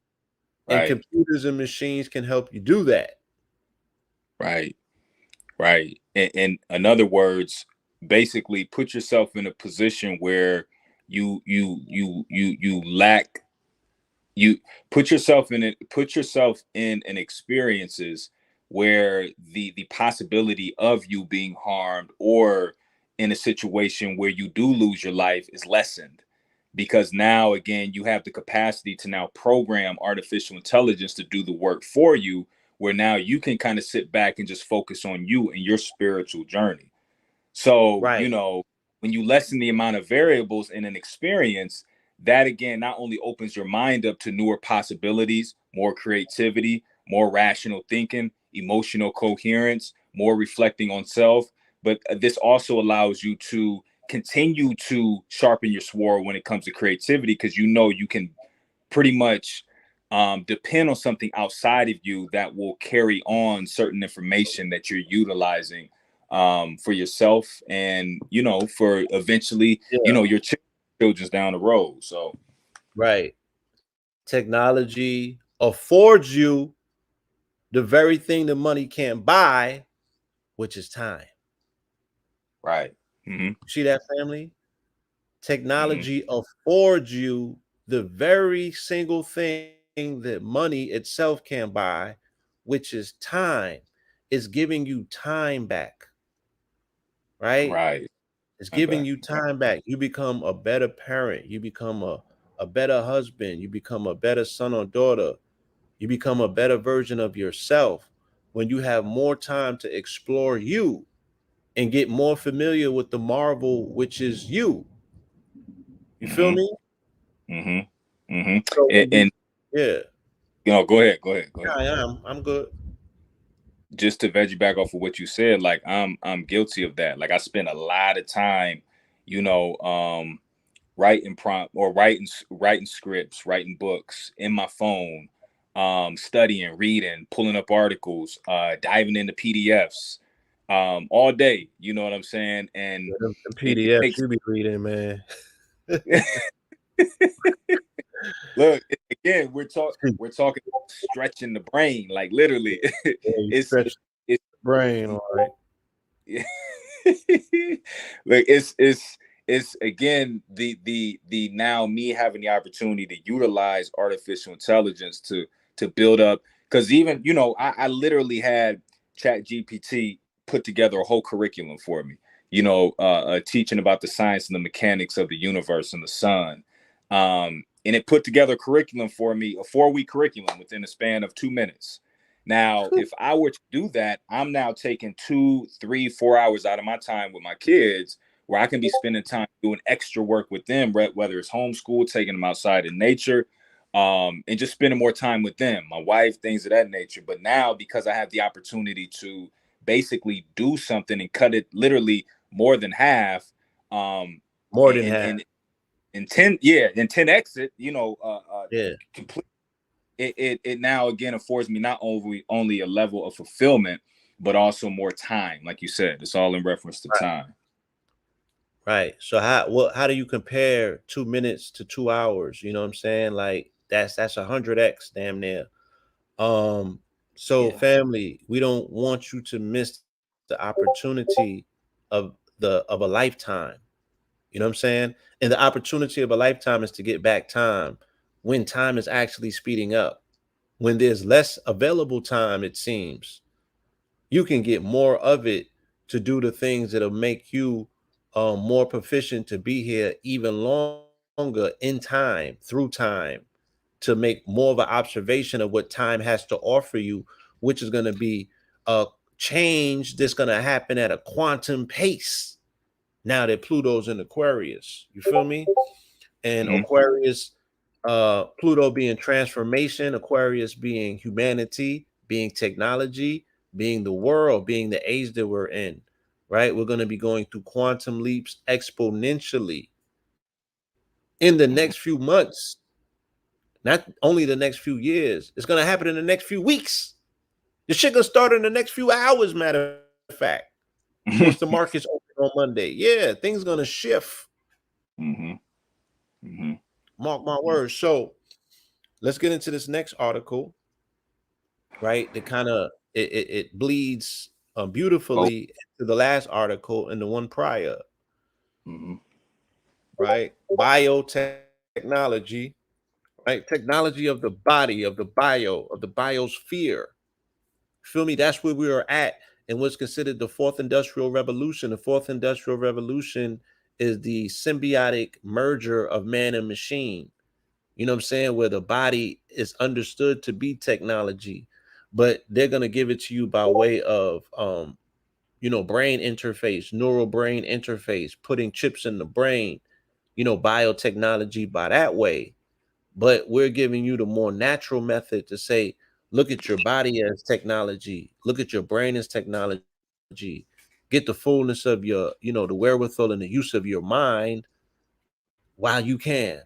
And Right. computers and machines can help you do that. Right. Right. In other words, basically put yourself in a position where you lack, you put yourself in an experiences where the possibility of you being harmed, or in a situation where you do lose your life, is lessened, because now again you have the capacity to now program artificial intelligence to do the work for you, where now you can kind of sit back and just focus on you and your spiritual journey. So, Right. when you lessen the amount of variables in an experience, that again not only opens your mind up to newer possibilities, more creativity, more rational thinking, emotional coherence, more reflecting on self, but this also allows you to continue to sharpen your sword when it comes to creativity, because you can pretty much depend on something outside of you that will carry on certain information that you're utilizing for yourself, and for eventually Yeah. your children's down the road. So Right. Technology affords you the very thing that money can't buy, which is time. right. Hmm. See that, family? Hmm. Technology affords you the very single thing that money itself can't buy, which is time. It's giving you time back, right? Right. It's I'm giving back. you time back. You become a better parent. You become a better husband. You become a better son or daughter. You become a better version of yourself when you have more time to explore you and get more familiar with the marvel, which is you. You feel Hmm. me? Hmm. Hmm. So and, when you, and yeah, go ahead, go ahead. I am. I'm good. Just to veg you back off of what you said, like I'm guilty of that. Like I spend a lot of time, you know um writing prompt, or writing scripts, writing books in my phone, studying, reading, pulling up articles, diving into PDFs, all day. You know what I'm saying? And Yeah, them it PDFs takes you be reading, man. look, again, we're talking about stretching the brain, like literally. Yeah, you it's stretch it's the brain, all right. like it's again the now me having the opportunity to utilize artificial intelligence to build up, because even I literally had Chat GPT put together a whole curriculum for me, teaching about the science and the mechanics of the universe and the sun. And it put together a curriculum for me, a 4-week curriculum within a span of 2 minutes. Now, if I were to do that, I'm now taking 2, 3, 4 hours out of my time with my kids, where I can be spending time doing extra work with them, whether it's homeschool, taking them outside in nature, and just spending more time with them, my wife, things of that nature. But now, because I have the opportunity to basically do something and cut it literally more than half, um, More than and half. and 10, yeah, and 10x it, Yeah. complete. It now again affords me not only a level of fulfillment, but also more time. Like you said, it's all in reference to time. Right. So how do you compare 2 minutes to 2 hours? You know what I'm saying? Like that's 100x damn near. Um, so Yeah. family, we don't want you to miss the opportunity of of a lifetime. You know what I'm saying? And the opportunity of a lifetime is to get back time when time is actually speeding up. When there's less available time, it seems you can get more of it to do the things that'll make you more proficient to be here even longer in time, through time, to make more of an observation of what time has to offer you, which is going to be a change that's going to happen at a quantum pace now that Pluto's in Aquarius. You feel me? And Hmm. Aquarius, Pluto being transformation, Aquarius being humanity, being technology, being the world, being the age that we're in, right? We're going to be going through quantum leaps exponentially in the next few months, not only the next few years. It's going to happen in the next few weeks. The shit gonna start in the next few hours, matter of fact. Once the markets open on Monday. Yeah, things gonna shift. Hmm. Hmm. Mark my words. So let's get into this next article, right? That kind of it bleeds Oh. beautifully to the last article and the one prior, Hmm. right? Biotechnology, right? Technology of the body, of the of the biosphere. Feel me? That's where we are at in what's considered the fourth industrial revolution. The fourth industrial revolution is the symbiotic merger of man and machine. You know what I'm saying? Where the body is understood to be technology, but they're gonna give it to you by way of brain interface, neural brain interface, putting chips in the brain, biotechnology by that way. But we're giving you the more natural method to say, look at your body as technology, look at your brain as technology, get the fullness of your, the wherewithal and the use of your mind while you can,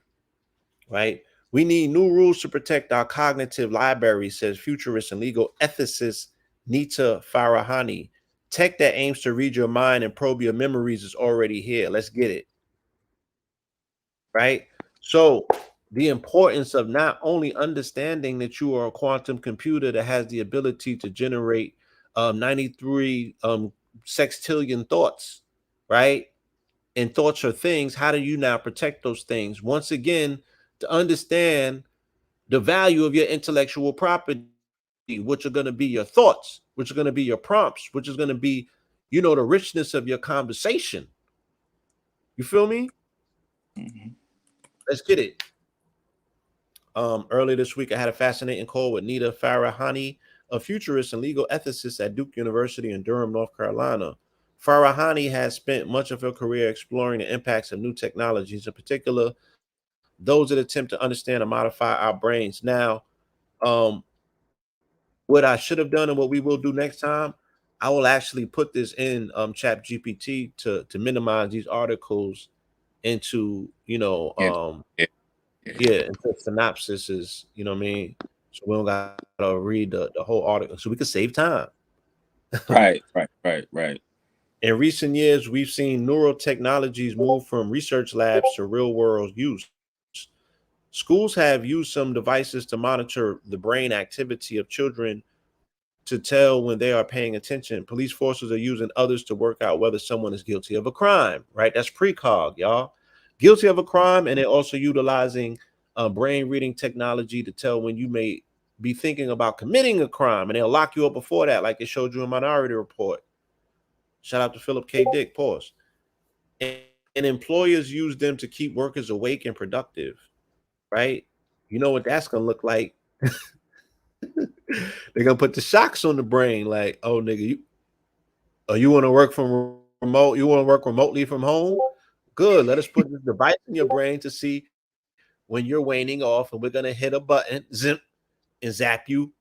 right? We need new rules to protect our cognitive library, says futurist and legal ethicist Nita Farahani. Tech that aims to read your mind and probe your memories is already here. Let's get it, right? So, the importance of not only understanding that you are a quantum computer that has the ability to generate 93 sextillion thoughts, right? And thoughts are things. How do you now protect those things? Once again, to understand the value of your intellectual property, which are going to be your thoughts, which are going to be your prompts, which is going to be, the richness of your conversation. You feel me? Hmm. Let's get it. Earlier this week, I had a fascinating call with Nita Farahani, a futurist and legal ethicist at Duke University in Durham, North Carolina. Farahani has spent much of her career exploring the impacts of new technologies, in particular those that attempt to understand and modify our brains. Now, um, what I should have done and what we will do next time, I will actually put this in Chat GPT to minimize these articles into Yeah. Yeah. yeah, into synopsises, you know what I mean? So we don't gotta read the whole article. So we can save time. Right. Right. Right. Right. In recent years, we've seen neural technologies move from research labs to real world use. Schools have used some devices to monitor the brain activity of children to tell when they are paying attention. Police forces are using others to work out whether someone is guilty of a crime, right? That's precog, y'all. Guilty of a crime, and they're also utilizing brain reading technology to tell when you may be thinking about committing a crime, and they'll lock you up before that, like it showed you in Minority Report. Shout out to Philip K. Dick, pause. And employers use them to keep workers awake and productive, right? You know what that's gonna look like. They're gonna put the shocks on the brain, like, oh nigga, you want to work from remote, you want to work remotely from home? Good. Let us put this device in your brain to see when you're waning off, and we're gonna hit a button, zip, and zap you.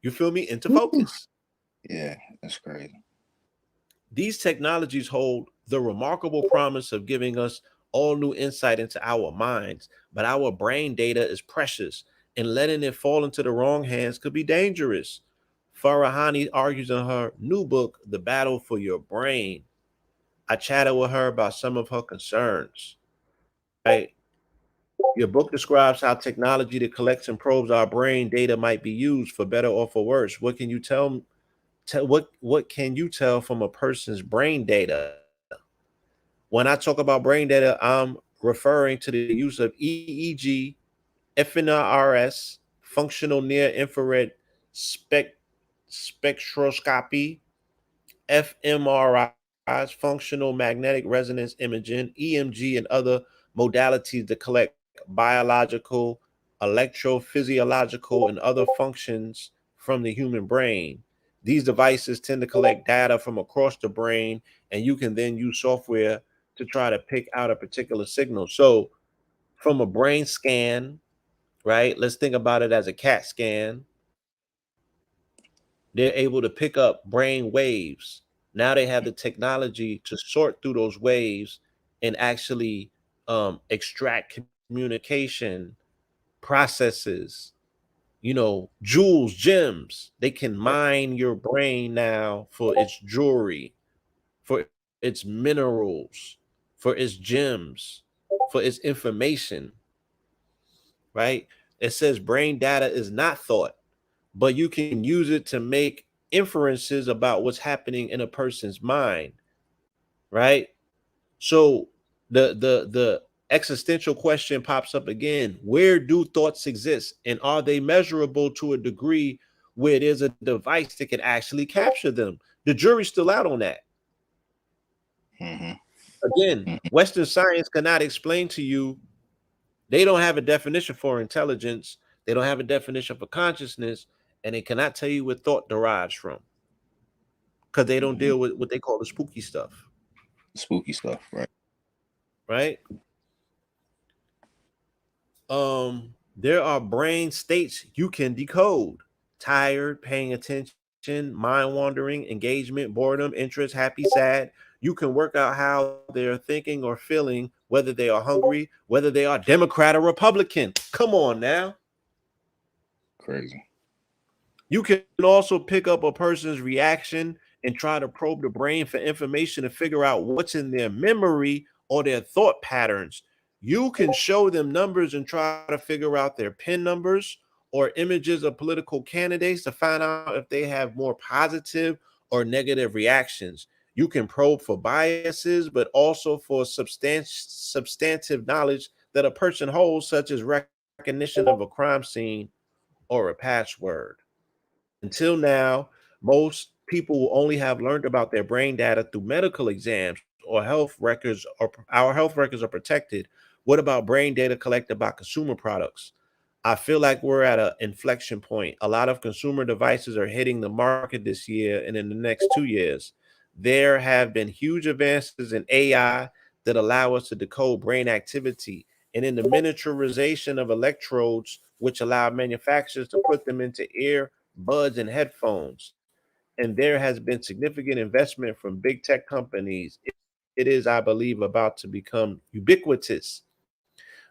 You feel me? Into Woo. focus. Yeah, that's crazy. These technologies hold the remarkable promise of giving us all new insight into our minds. But our brain data is precious, and letting it fall into the wrong hands could be dangerous. Farahani argues in her new book, The Battle for Your Brain. I chatted with her about some of her concerns. Right? Your book describes how technology that collects and probes our brain data might be used for better or for worse. What can you what can you tell from a person's brain data? When I talk about brain data, I'm referring to the use of EEG, FNRS, functional near infrared spectroscopy, fMRIs, functional magnetic resonance imaging, EMG, and other modalities that collect biological, electrophysiological, and other functions from the human brain. These devices tend to collect data from across the brain, and you can then use software to try to pick out a particular signal. So, from a brain scan, right? Let's think about it as a CAT scan. They're able to pick up brain waves. Now they have the technology to sort through those waves and actually extract communication processes, jewels, gems. They can mine your brain now for its jewelry, for its minerals, for its gems, for its information, right? It says brain data is not thought, but you can use it to make inferences about what's happening in a person's mind, right? So the existential question pops up again. Where do thoughts exist, and are they measurable to a degree where there's a device that can actually capture them? The jury's still out on that. Mm-hmm. Again, Mm-hmm. Western science cannot explain to you. They don't have a definition for intelligence. They don't have a definition for consciousness, and they cannot tell you where thought derives from because they don't Mm-hmm. deal with what they call the spooky stuff, Spooky stuff, right? right? There are brain states you can decode: tired, paying attention, mind wandering, engagement, boredom, interest, happy, sad. You can work out how they're thinking or feeling, whether they are hungry, whether they are Democrat or Republican. Come on now. Crazy. You can also pick up a person's reaction and try to probe the brain for information to figure out what's in their memory or their thought patterns. You can show them numbers and try to figure out their PIN numbers or images of political candidates to find out if they have more positive or negative reactions. You can probe for biases, but also for substantive knowledge that a person holds, such as recognition of a crime scene or a password. Until now, most people will only have learned about their brain data through medical exams or health records, or our health records are protected. What about brain data collected by consumer products? I feel like we're at an inflection point. A lot of consumer devices are hitting the market this year and in the next 2 years. There have been huge advances in AI that allow us to decode brain activity, and in the miniaturization of electrodes, which allow manufacturers to put them into earbuds and headphones. And there has been significant investment from big tech companies. It is, I believe, about to become ubiquitous.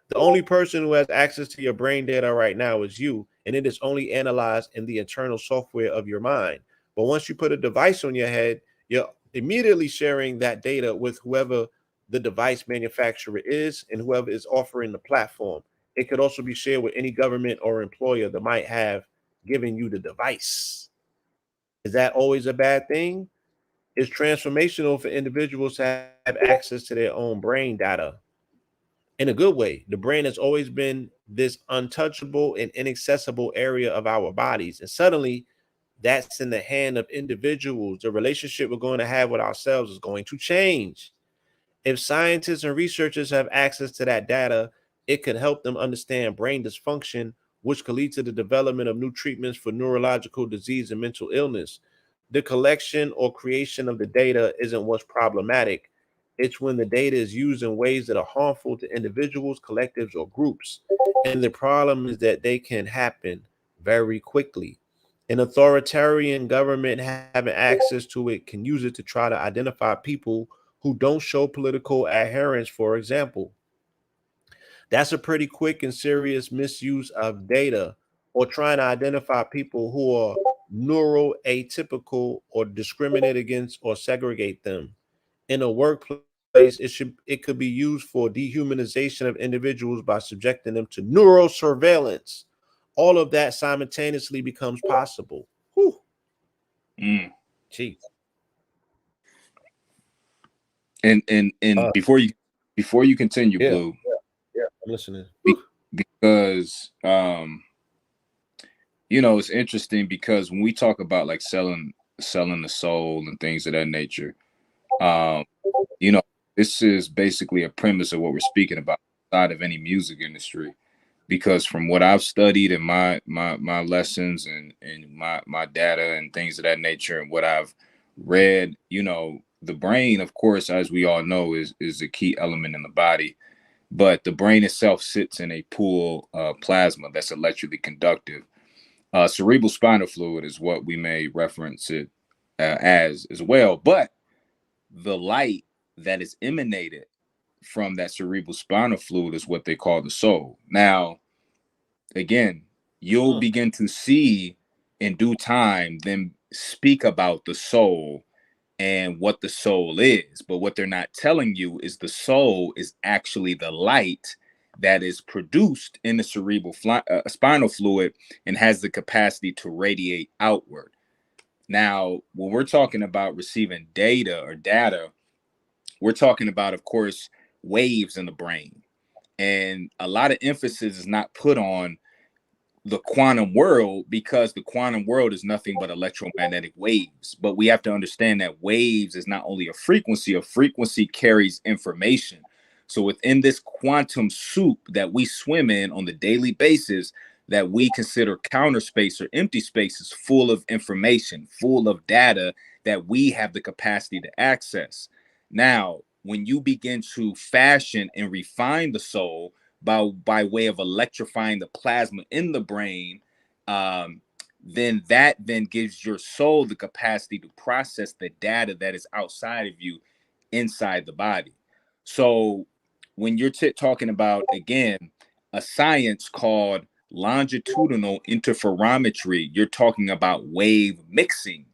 The only person who has access to your brain data right now is you, and it is only analyzed in the internal software of your mind. But once you put a device on your head, you're immediately sharing that data with whoever the device manufacturer is and whoever is offering the platform. It could also be shared with any government or employer that might have given you the device. Is that always a bad thing? It's transformational for individuals to have access to their own brain data in a good way. The brain has always been this untouchable and inaccessible area of our bodies. And suddenly, that's in the hand of individuals. The relationship we're going to have with ourselves is going to change. If scientists and researchers have access to that data, it could help them understand brain dysfunction, which could lead to the development of new treatments for neurological disease and mental illness. The collection or creation of the data isn't what's problematic. It's when the data is used in ways that are harmful to individuals, collectives, or groups. And the problem is that they can happen very quickly. An authoritarian government having access to it can use it to try to identify people who don't show political adherence, for example. That's a pretty quick and serious misuse of data, or trying to identify people who are neuroatypical or discriminate against or segregate them. In a workplace, it could be used for dehumanization of individuals by subjecting them to neurosurveillance. All of that simultaneously becomes possible. Whew. Mm. Gee. And Uh, before you continue, yeah, Blue, yeah, I'm listening. be, Whew. because it's interesting because when we talk about like selling the soul and things of that nature, um, you know, this is basically a premise of what we're speaking about outside of any music industry. Because from what I've studied in my lessons and my data and things of that nature and what I've read, the brain, of course, as we all know, is a key element in the body. But the brain itself sits in a pool of plasma that's electrically conductive. Cerebral spinal fluid is what we may reference it as well. But the light that is emanated from that cerebral spinal fluid is what they call the soul. Now, again, you'll Mm. begin to see in due time them speak about the soul and what the soul is. But what they're not telling you is the soul is actually the light that is produced in the spinal fluid and has the capacity to radiate outward. Now, when we're talking about receiving data, we're talking about, of course, waves in the brain. And a lot of emphasis is not put on the quantum world because the quantum world is nothing but electromagnetic waves. But we have to understand that waves is not only a frequency carries information. So within this quantum soup that we swim in on the daily basis, that we consider counter space or empty spaces, full of information, full of data that we have the capacity to access. Now, when you begin to fashion and refine the soul, by way of electrifying the plasma in the brain, um, then that then gives your soul the capacity to process the data that is outside of you inside the body. So when you're talking about, again, a science called longitudinal interferometry, you're talking about wave mixing.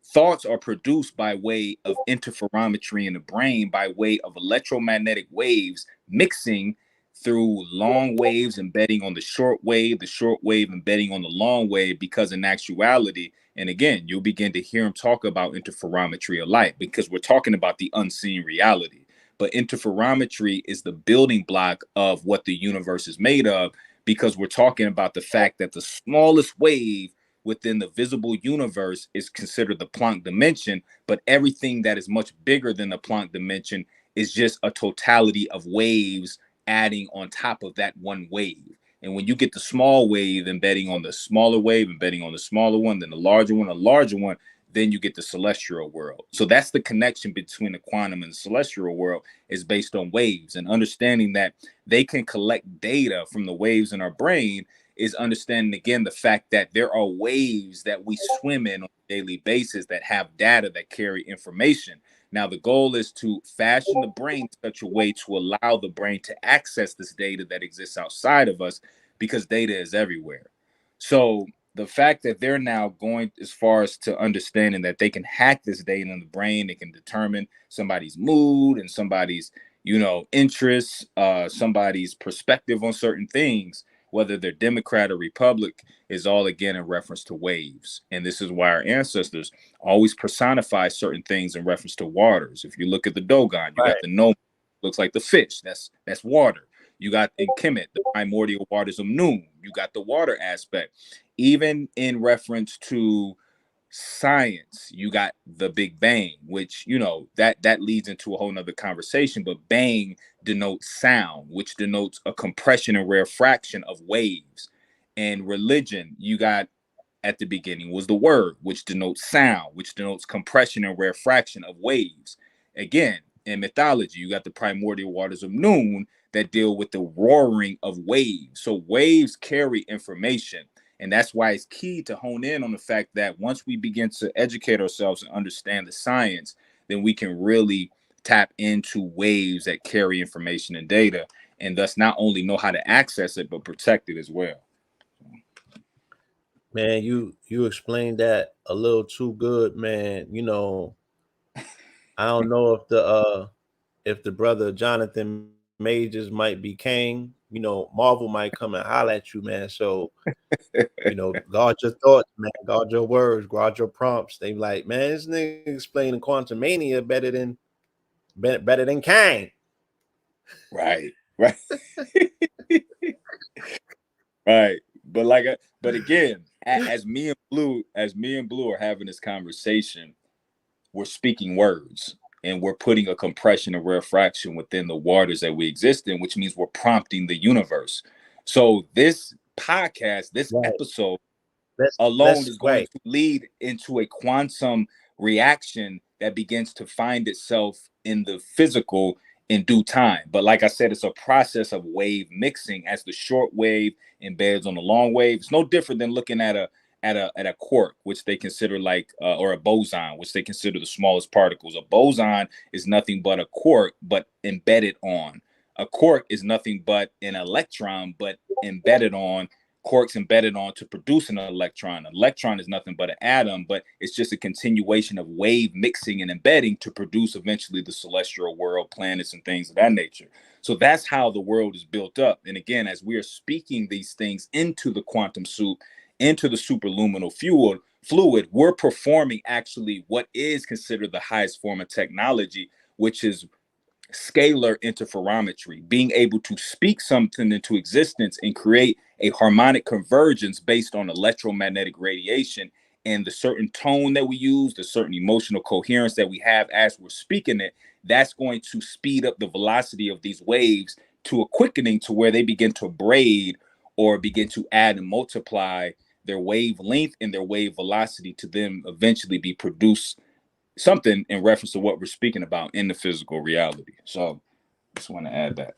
Thoughts are produced by way of interferometry in the brain, by way of electromagnetic waves mixing through long waves embedding on the short wave embedding on the long wave, because in actuality, and again, you'll begin to hear him talk about interferometry of light because we're talking about the unseen reality. But interferometry is the building block of what the universe is made of, because we're talking about the fact that the smallest wave within the visible universe is considered the Planck dimension, but everything that is much bigger than the Planck dimension is just a totality of waves adding on top of that one wave. And when you get the small wave embedding on the smaller wave, embedding on the smaller one, then the larger one, then you get the celestial world. So that's the connection between the quantum and the celestial world, is based on waves. And understanding that they can collect data from the waves in our brain is understanding, again, the fact that there are waves that we swim in on a daily basis that have data that carry information. Now, the goal is to fashion the brain in such a way to allow the brain to access this data that exists outside of us, because data is everywhere. So the fact that they're now going as far as to understanding that they can hack this data in the brain, they can determine somebody's mood and somebody's, interests, somebody's perspective on certain things, whether they're Democrat or Republic, is all again in reference to waves. And this is why our ancestors always personify certain things in reference to waters. If you look at the Dogon, you got Right. the gnome, looks like the fish. That's water. You got in Kemet, the primordial waters of Noon. You got the water aspect. Even in reference to science, you got the Big Bang, which that leads into a whole nother conversation. But bang denotes sound, which denotes a compression and rarefaction of waves. And religion, you got at the beginning was the word, which denotes sound, which denotes compression and rarefaction of waves. Again, in mythology, you got the primordial waters of Noon that deal with the roaring of waves. So waves carry information. And that's why it's key to hone in on the fact that once we begin to educate ourselves and understand the science, then we can really tap into waves that carry information and data, and thus not only know how to access it but protect it as well. Man, you explained that a little too good, man. I don't know if the brother Jonathan Majors might be Kang. Marvel might come and holler at you, man. So guard your thoughts, man. Guard your words. Guard your prompts. They like, man, this nigga explaining Quantum Mania better than Kang. Right, right. Right. But again, as me and Blue are having this conversation, we're speaking words and we're putting a compression and rarefaction within the waters that we exist in, which means we're prompting the universe. So this podcast, this Right. episode alone Let's is going right. to lead into a quantum reaction that begins to find itself in the physical in due time. But like I said, it's a process of wave mixing as the short wave embeds on the long wave. It's no different than looking at a quark, which they consider like or a boson, which they consider the smallest particles. A boson is nothing but a quark, but embedded on. A quark is nothing but an electron, but embedded on quarks embedded on to produce an electron. An electron is nothing but an atom, but it's just a continuation of wave mixing and embedding to produce eventually the celestial world, planets, and things of that nature. So that's how the world is built up. And again, as we are speaking these things into the quantum soup, into the superluminal fluid, we're performing actually what is considered the highest form of technology, which is scalar interferometry, being able to speak something into existence and create a harmonic convergence based on electromagnetic radiation and the certain tone that we use, the certain emotional coherence that we have as we're speaking it. That's going to speed up the velocity of these waves to a quickening to where they begin to braid or begin to add and multiply their wavelength and their wave velocity to them eventually be produced something in reference to what we're speaking about in the physical reality. So just want to add that.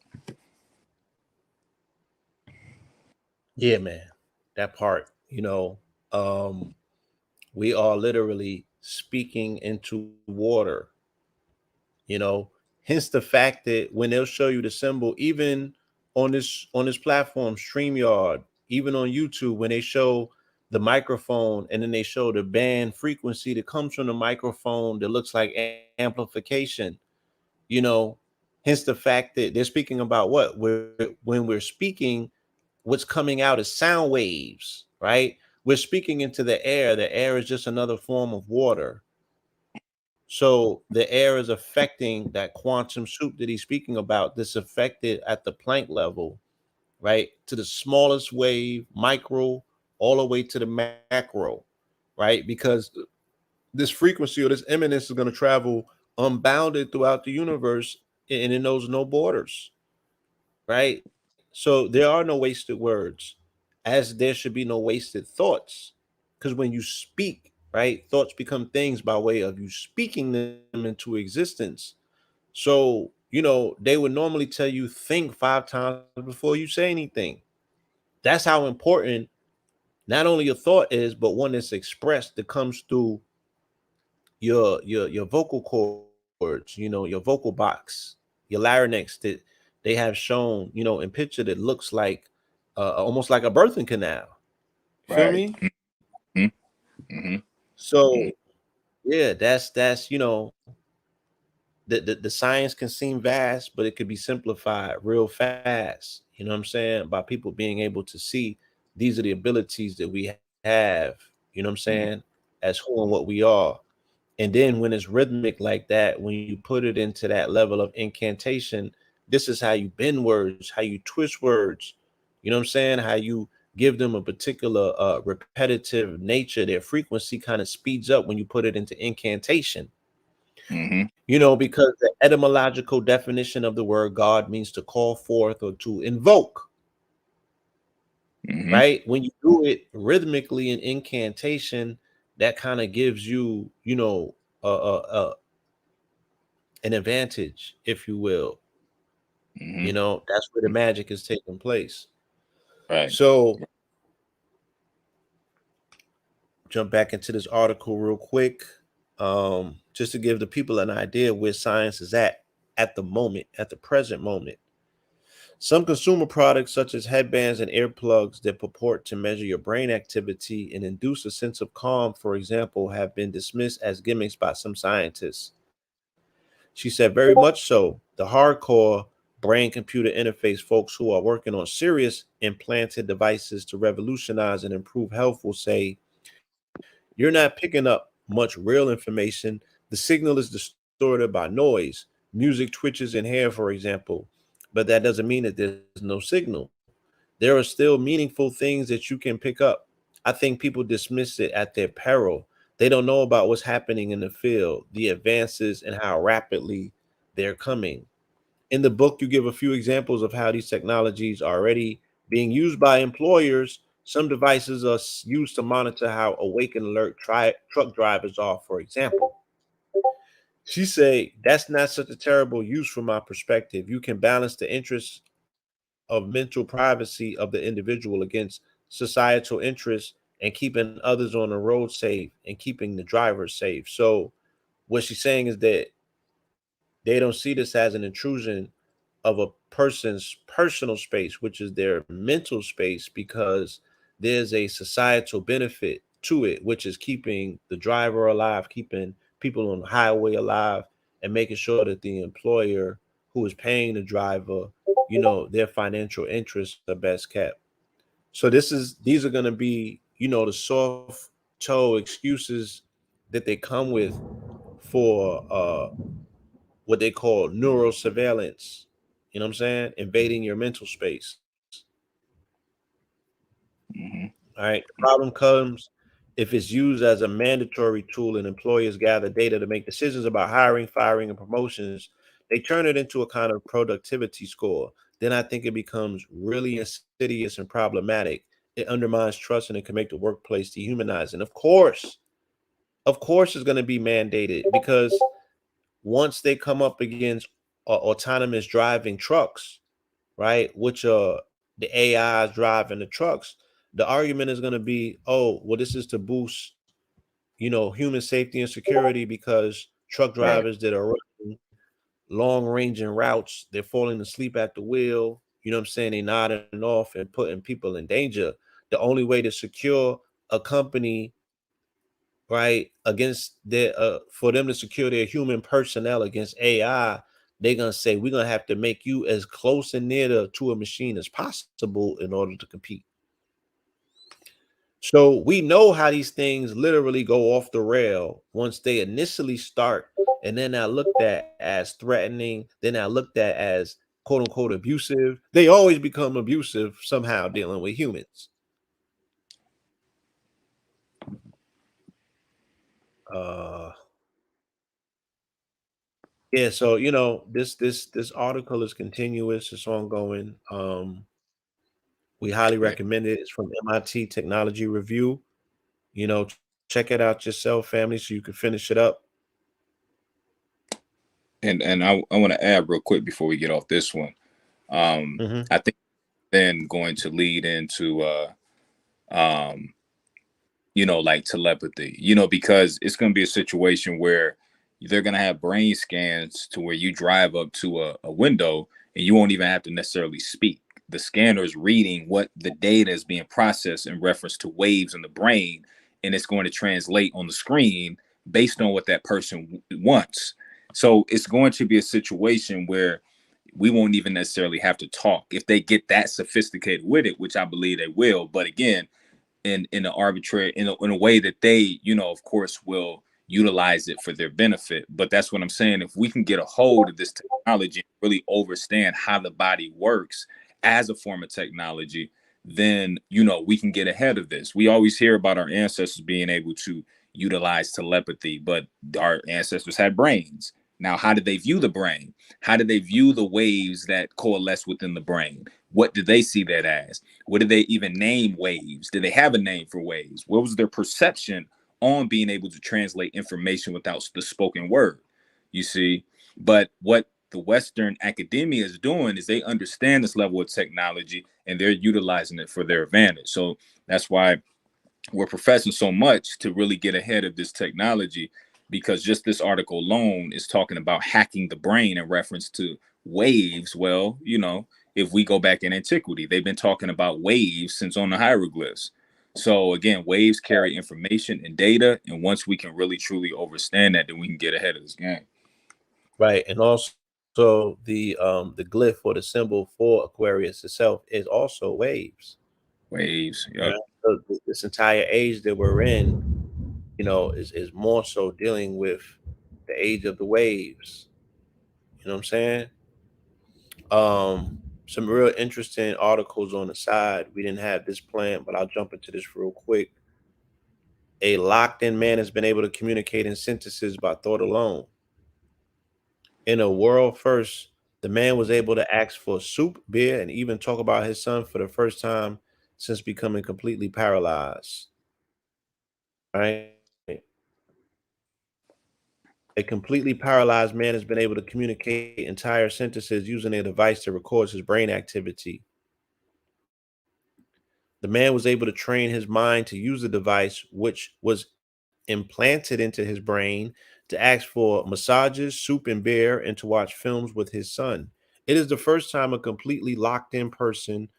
Yeah, man. That part, we are literally speaking into water, you know. Hence the fact that when they'll show you the symbol, even on this platform, StreamYard, even on YouTube, when they show the microphone and then they show the band frequency that comes from the microphone that looks like amplification, you know, hence the fact that they're speaking about what we're when we're speaking, what's coming out is sound waves, right? We're speaking into the air. The air is just another form of water. So the air is affecting that quantum soup that he's speaking about, that's affected at the Planck level, right? To the smallest wave, micro, all the way to the macro, right? Because this frequency or this eminence is going to travel unbounded throughout the universe, and it knows no borders, right? So there are no wasted words, as there should be no wasted thoughts. Because when you speak, right, thoughts become things by way of you speaking them into existence. So, they would normally tell you think 5 times before you say anything. That's how important not only your thought is, but one that's expressed that comes through your vocal cords, your vocal box, your larynx that they have shown, in picture that looks like almost like a birthing canal. Feel Right. me? Mm-hmm. Mm-hmm. So yeah, that's the science can seem vast, but it could be simplified real fast. You know what I'm saying? By people being able to see these are the abilities that we have. You know what I'm saying? Mm-hmm. As who and what we are. And then when it's rhythmic like that, when you put it into that level of incantation, this is how you bend words, how you twist words. You know what I'm saying? How you give them a particular repetitive nature. Their frequency kind of speeds up when you put it into incantation. Mm-hmm. Because the etymological definition of the word God means to call forth or to invoke, Mm-hmm. right? When you do it rhythmically in incantation, that kind of gives you, an advantage, if you will. Mm-hmm. That's where the magic is taking place. Right. So jump back into this article real quick. just to give the people an idea where science is at the moment, at the present moment. Some consumer products, such as headbands and earplugs that purport to measure your brain activity and induce a sense of calm, for example, have been dismissed as gimmicks by some scientists. She said, very much so. The hardcore brain computer interface folks who are working on serious implanted devices to revolutionize and improve health will say, you're not picking up much real information. The signal is distorted by noise. Music twitches in hair, for example. But that doesn't mean that there's no signal. There are still meaningful things that you can pick up. I think people dismiss it at their peril. They don't know about what's happening in the field, the advances, and how rapidly they're coming. In the book, you give a few examples of how these technologies are already being used by employers. Some devices are used to monitor how awake and alert truck drivers are, for example. She said, that's not such a terrible use from my perspective. You can balance the interests of mental privacy of the individual against societal interests and keeping others on the road safe and keeping the drivers safe. So what she's saying is that they don't see this as an intrusion of a person's personal space, which is their mental space, because there's a societal benefit to it, which is keeping the driver alive, keeping people on the highway alive, and making sure that the employer who is paying the driver, their financial interests are best kept. So these are going to be, the soft toe excuses that they come with for what they call neural surveillance. You know what I'm saying? Invading your mental space. Mm-hmm. All right. The problem comes if it's used as a mandatory tool and employers gather data to make decisions about hiring, firing, and promotions. They turn it into a kind of productivity score. Then I think it becomes really insidious and problematic. It undermines trust and it can make the workplace dehumanizing. Of course, it's going to be mandated because once they come up against autonomous driving trucks, right, which are the AIs driving the trucks, the argument is going to be, oh, well, this is to boost, human safety and security because truck Right. drivers that are running long ranging routes, they're falling asleep at the wheel. You know what I'm saying? They're nodding off and putting people in danger. The only way to secure a company, right, against their for them to secure their human personnel against AI, they're gonna say we're gonna have to make you as close and near to a machine as possible in order to compete. So we know how these things literally go off the rail once they initially start, and then are looked at as threatening, then are looked at as quote unquote abusive. They always become abusive somehow dealing with humans. Uh Yeah, so this article is continuous, it's ongoing. We highly Yeah. recommend it. It's from MIT Technology Review. Check it out yourself, family, so you can finish it up. And I want to add real quick before we get off this one. Hmm. I think then going to lead into um like telepathy, because it's going to be a situation where they're going to have brain scans to where you drive up to a window and you won't even have to necessarily speak. The scanner is reading what the data is being processed in reference to waves in the brain, and it's going to translate on the screen based on what that person wants. So it's going to be a situation where we won't even necessarily have to talk if they get that sophisticated with it, which I believe they will. But again, in an arbitrary in a way that they of course will utilize it for their benefit. But that's what I'm saying, if we can get a hold of this technology and really understand how the body works as a form of technology, then we can get ahead of this. We always hear about our ancestors being able to utilize telepathy, but our ancestors had brains. Now, how did they view the brain? How did they view the waves that coalesce within the brain? What did they see that as? What did they even name waves? Did they have a name for waves? What was their perception on being able to translate information without the spoken word? You see, but what the Western academia is doing is they understand this level of technology and they're utilizing it for their advantage. So that's why we're professing so much to really get ahead of this technology, because just this article alone is talking about hacking the brain in reference to waves. Well, if we go back in antiquity, they've been talking about waves since on the hieroglyphs. So again, waves carry information and data, and once we can really truly understand that, then we can get ahead of this game. Right. And also the glyph or the symbol for Aquarius itself is also waves. Waves. Right. Yep. So this entire age that we're in, is more so dealing with the age of the waves. You know what I'm saying? Some real interesting articles on the side. We didn't have this plan, but I'll jump into this real quick. A locked in man has been able to communicate in sentences by thought alone. In a world first, the man was able to ask for soup, beer, and even talk about his son for the first time since becoming completely paralyzed. Right? A completely paralyzed man has been able to communicate entire sentences using a device that records his brain activity. The man was able to train his mind to use the device, which was implanted into his brain, to ask for massages, soup, and beer, and to watch films with his son. It is the first time a completely locked in person,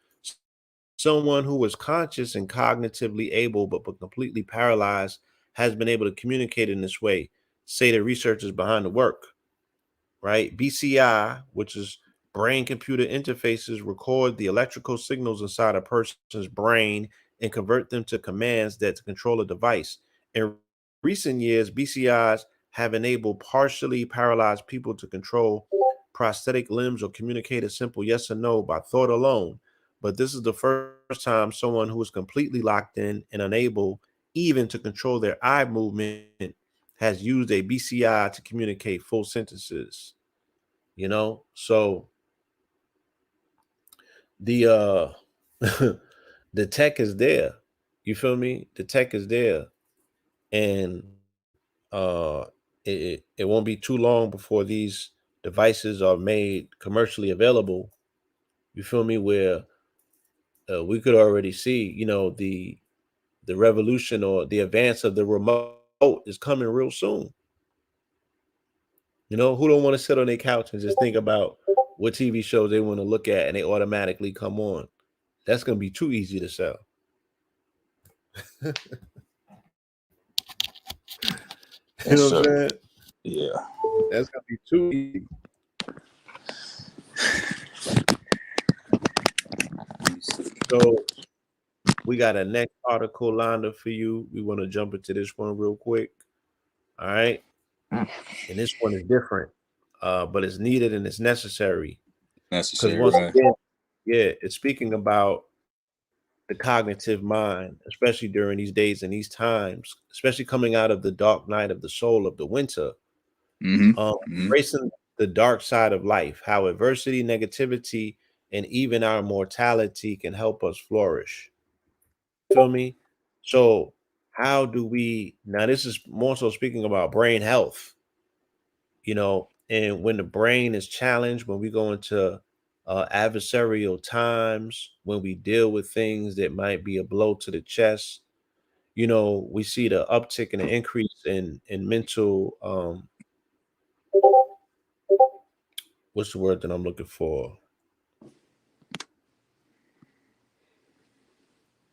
someone who was conscious and cognitively able but completely paralyzed, has been able to communicate in this way, say the researchers behind the work. Right? BCI, which is brain computer interfaces, record the electrical signals inside a person's brain and convert them to commands that control a device. In recent years, BCIs have enabled partially paralyzed people to control prosthetic limbs or communicate a simple yes or no by thought alone. But this is the first time someone who is completely locked in and unable even to control their eye movement has used a BCI to communicate full sentences. So the the tech is there. You feel me? The tech is there, and it won't be too long before these devices are made commercially available. You feel me? Where we could already see, the revolution or the advance of the remote is coming real soon. Who don't want to sit on their couch and just think about what TV shows they want to look at and they automatically come on? That's gonna be too easy to sell. You know what I'm Yes, saying? sir. Yeah. That's gonna be too easy. So we got a next article lined up for you. We want to jump into this one real quick. All right. And this one is different, but it's needed and it's necessary. Because Necessary, once right? again, yeah, it's speaking about the cognitive mind, especially during these days and these times, especially coming out of the dark night of the soul of the winter, Mm-hmm. Mm-hmm. embracing the dark side of life, how adversity, negativity, and even our mortality can help us flourish. You feel me? So, how do we now? This is more so speaking about brain health, and when the brain is challenged, when we go into adversarial times, when we deal with things that might be a blow to the chest, we see the uptick and the increase in mental what's the word that I'm looking for?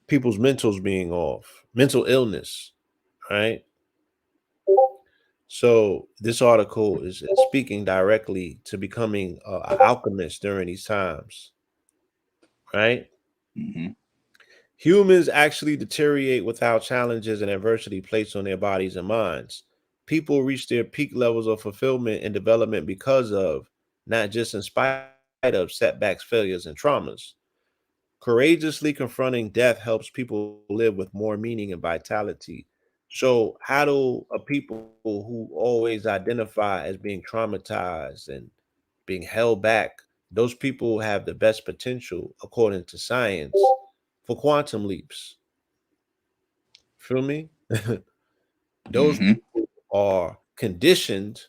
People's mentals being off, mental illness, right? So this article is speaking directly to becoming an alchemist during these times, right? Mm-hmm. Humans actually deteriorate without challenges and adversity placed on their bodies and minds. People reach their peak levels of fulfillment and development because of, not just in spite of, setbacks, failures, and traumas. Courageously confronting death helps people live with more meaning and vitality. So, how do a people who always identify as being traumatized and being held back, those people have the best potential, according to science, for quantum leaps? Feel me? Those Mm-hmm. people are conditioned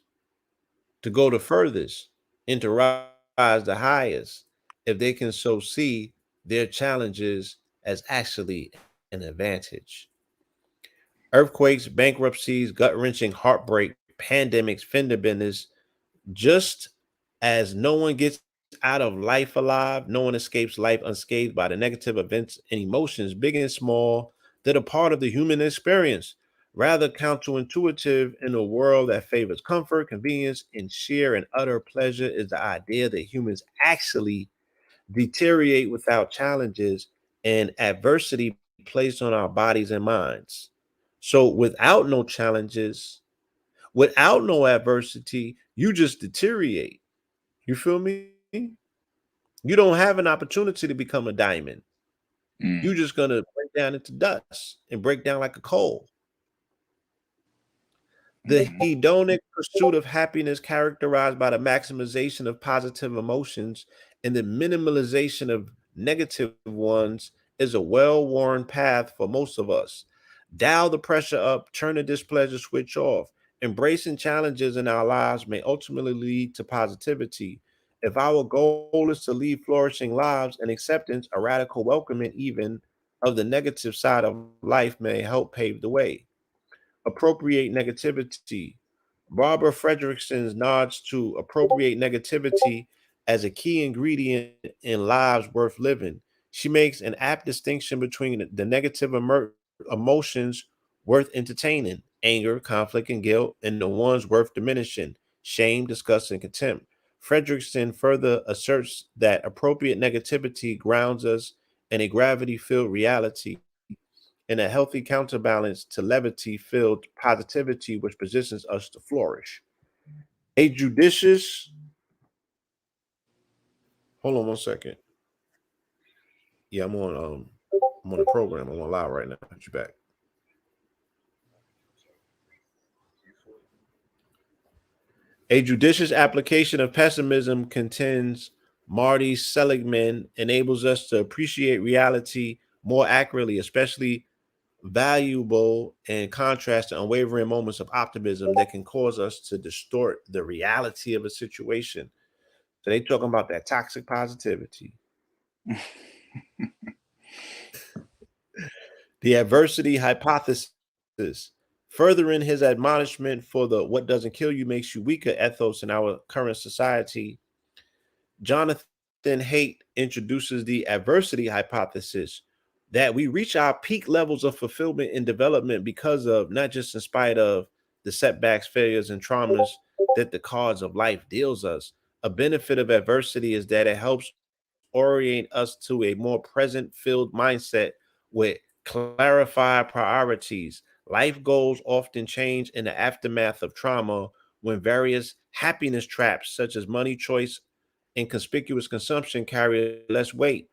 to go the furthest and to rise the highest if they can so see their challenges as actually an advantage. Earthquakes, bankruptcies, gut wrenching heartbreak, pandemics, fender benders, just as no one gets out of life alive, no one escapes life unscathed by the negative events and emotions, big and small, that are part of the human experience. Rather counterintuitive in a world that favors comfort, convenience, and sheer and utter pleasure is the idea that humans actually deteriorate without challenges and adversity placed on our bodies and minds. So, without no challenges, without no adversity, you just deteriorate. You feel me? You don't have an opportunity to become a diamond. You Mm. just gonna break down into dust and break down like a coal. The Mm-hmm. hedonic pursuit of happiness, characterized by the maximization of positive emotions and the minimalization of negative ones, is a well worn path for most of us. Dial the pressure up, turn the displeasure switch off. Embracing challenges in our lives may ultimately lead to positivity. If our goal is to lead flourishing lives and acceptance, a radical welcoming, even of the negative side of life, may help pave the way. Appropriate negativity. Barbara Fredrickson's nods to appropriate negativity as a key ingredient in lives worth living. She makes an apt distinction between the negative emotions worth entertaining, anger, conflict, and guilt, and the ones worth diminishing, shame, disgust, and contempt. Fredrickson further asserts that appropriate negativity grounds us in a gravity filled reality and a healthy counterbalance to levity filled positivity, which positions us to flourish. A judicious, hold on one second. Yeah, I'm on the program. I'm on live right now. Put you back. A judicious application of pessimism, contends Marty Seligman, enables us to appreciate reality more accurately, especially valuable in contrast to unwavering moments of optimism that can cause us to distort the reality of a situation. So they talking about that toxic positivity. The adversity hypothesis, furthering his admonishment for the what doesn't kill you makes you weaker ethos in our current society. Jonathan Haidt introduces the adversity hypothesis that we reach our peak levels of fulfillment and development because of, not just in spite of, the setbacks, failures, and traumas that the cards of life deals us. A benefit of adversity is that it helps orient us to a more present filled mindset with clarified priorities. Life goals often change in the aftermath of trauma when various happiness traps such as money choice and conspicuous consumption carry less weight.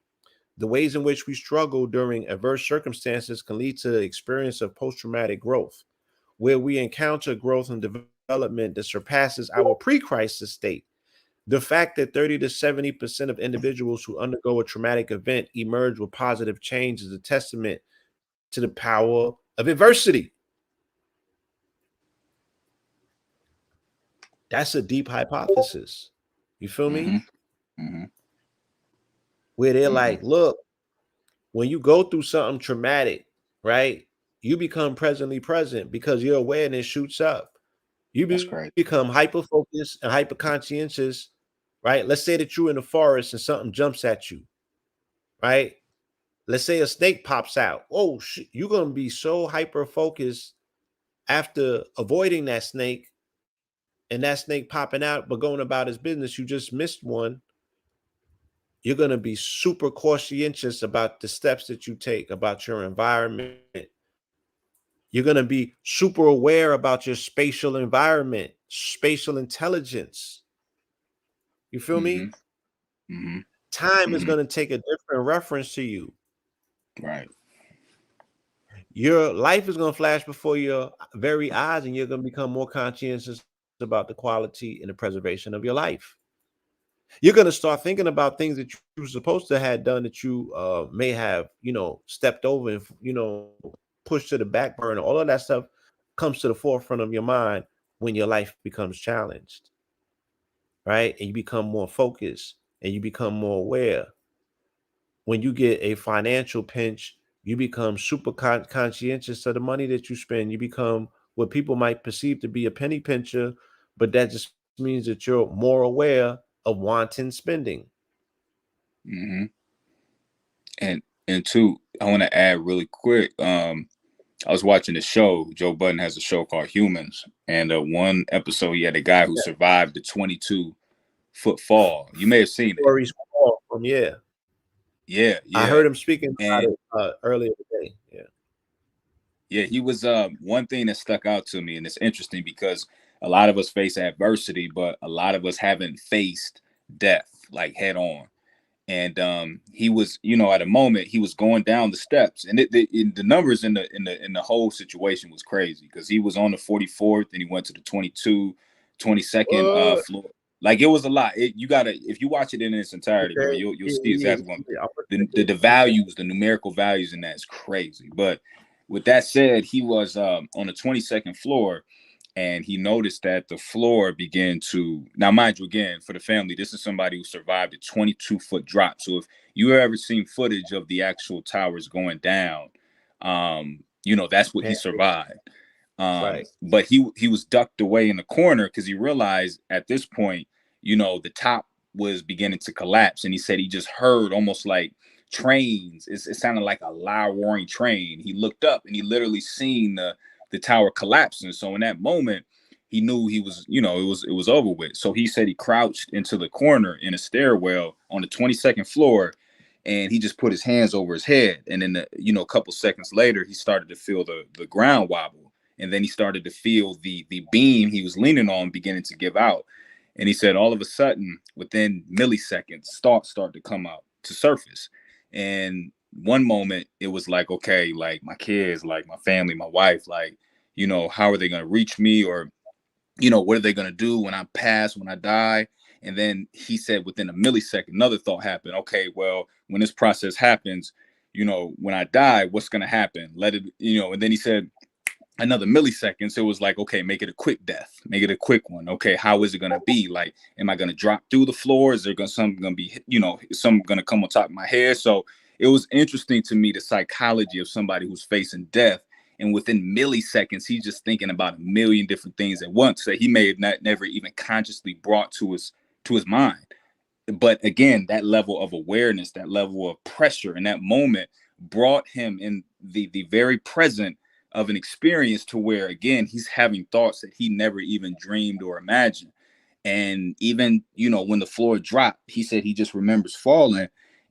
The ways in which we struggle during adverse circumstances can lead to the experience of post traumatic growth, where we encounter growth and development that surpasses our pre crisis state. The fact that 30 to 70% of individuals who undergo a traumatic event emerge with positive change is a testament to the power of adversity. That's a deep hypothesis. You feel Mm-hmm. me? Mm-hmm. Where they're Mm-hmm. like, look, when you go through something traumatic, right, you become presently present because your awareness shoots up. You That's become great. hyper focused and hyper conscientious, right? Let's say that you're in the forest and something jumps at you, right? Let's say a snake pops out. Oh, you're going to be so hyper focused after avoiding that snake and that snake popping out, but going about his business. You just missed one. You're going to be super conscientious about the steps that you take, about your environment. You're going to be super aware about your spatial environment, spatial intelligence. You feel Mm-hmm. me? Mm-hmm. Time is Mm-hmm. going to take a different reference to you. Right. Your life is going to flash before your very eyes, and you're going to become more conscientious about the quality and the preservation of your life. You're going to start thinking about things that you were supposed to have done that you may have, stepped over and, pushed to the back burner. All of that stuff comes to the forefront of your mind when your life becomes challenged, right? And you become more focused and you become more aware. When you get a financial pinch, You become super conscientious of the money that you spend. You become what people might perceive to be a penny pincher, but that just means that you're more aware of wanton spending. Hmm. And two, I want to add really quick. I was watching the show. Joe Budden has a show called Humans, and one episode he had a guy who Yeah. survived the 22-foot fall. You may have seen it. Stories from, yeah. Yeah, I yeah, heard him speaking about and it earlier today. Yeah. yeah, he was one thing that stuck out to me, and it's interesting because a lot of us face adversity, but a lot of us haven't faced death like head on. And he was, at a moment he was going down the steps, and the numbers in the whole situation was crazy because he was on the 44th and he went to the 22nd What? floor. Like it was a lot. You gotta, if you watch it in its entirety, bro, Okay. you'll Yeah, see yeah, exactly what yeah. I'm gonna check the it. I'm gonna check values, the numerical values in that is crazy. But with that said, he was on the 22nd floor, and he noticed that the floor began to, now mind you, again, for the family, this is somebody who survived a 22-foot drop. So if you ever seen footage of the actual towers going down, that's what he it. survived. Right. But he was ducked away in the corner because he realized at this point, the top was beginning to collapse, and he said he just heard almost like trains. It sounded like a loud roaring train. He looked up and he literally seen the tower collapsing. So in that moment, he knew he was, it was over with. So he said he crouched into the corner in a stairwell on the 22nd floor, and he just put his hands over his head. And then, a couple seconds later, he started to feel the ground wobble, and then he started to feel the beam he was leaning on beginning to give out. And he said all of a sudden, within milliseconds, thoughts started to come out to surface. And one moment it was like, okay, like my kids, like my family, my wife, like, how are they going to reach me? Or, what are they going to do when I pass, when I die? And then he said within a millisecond, another thought happened. Okay, well, when this process happens, when I die, what's going to happen? Let it, and then he said, another milliseconds, it was like, okay, make it a quick death, make it a quick one. Okay, how is it gonna be? Like, am I gonna drop through the floor? Is there gonna something gonna be, something gonna come on top of my head? So it was interesting to me the psychology of somebody who's facing death, and within milliseconds, he's just thinking about a million different things at once that he may have never even consciously brought to his mind. But again, that level of awareness, that level of pressure in that moment brought him in the very present of an experience to where again he's having thoughts that he never even dreamed or imagined. And even, when the floor dropped, he said he just remembers falling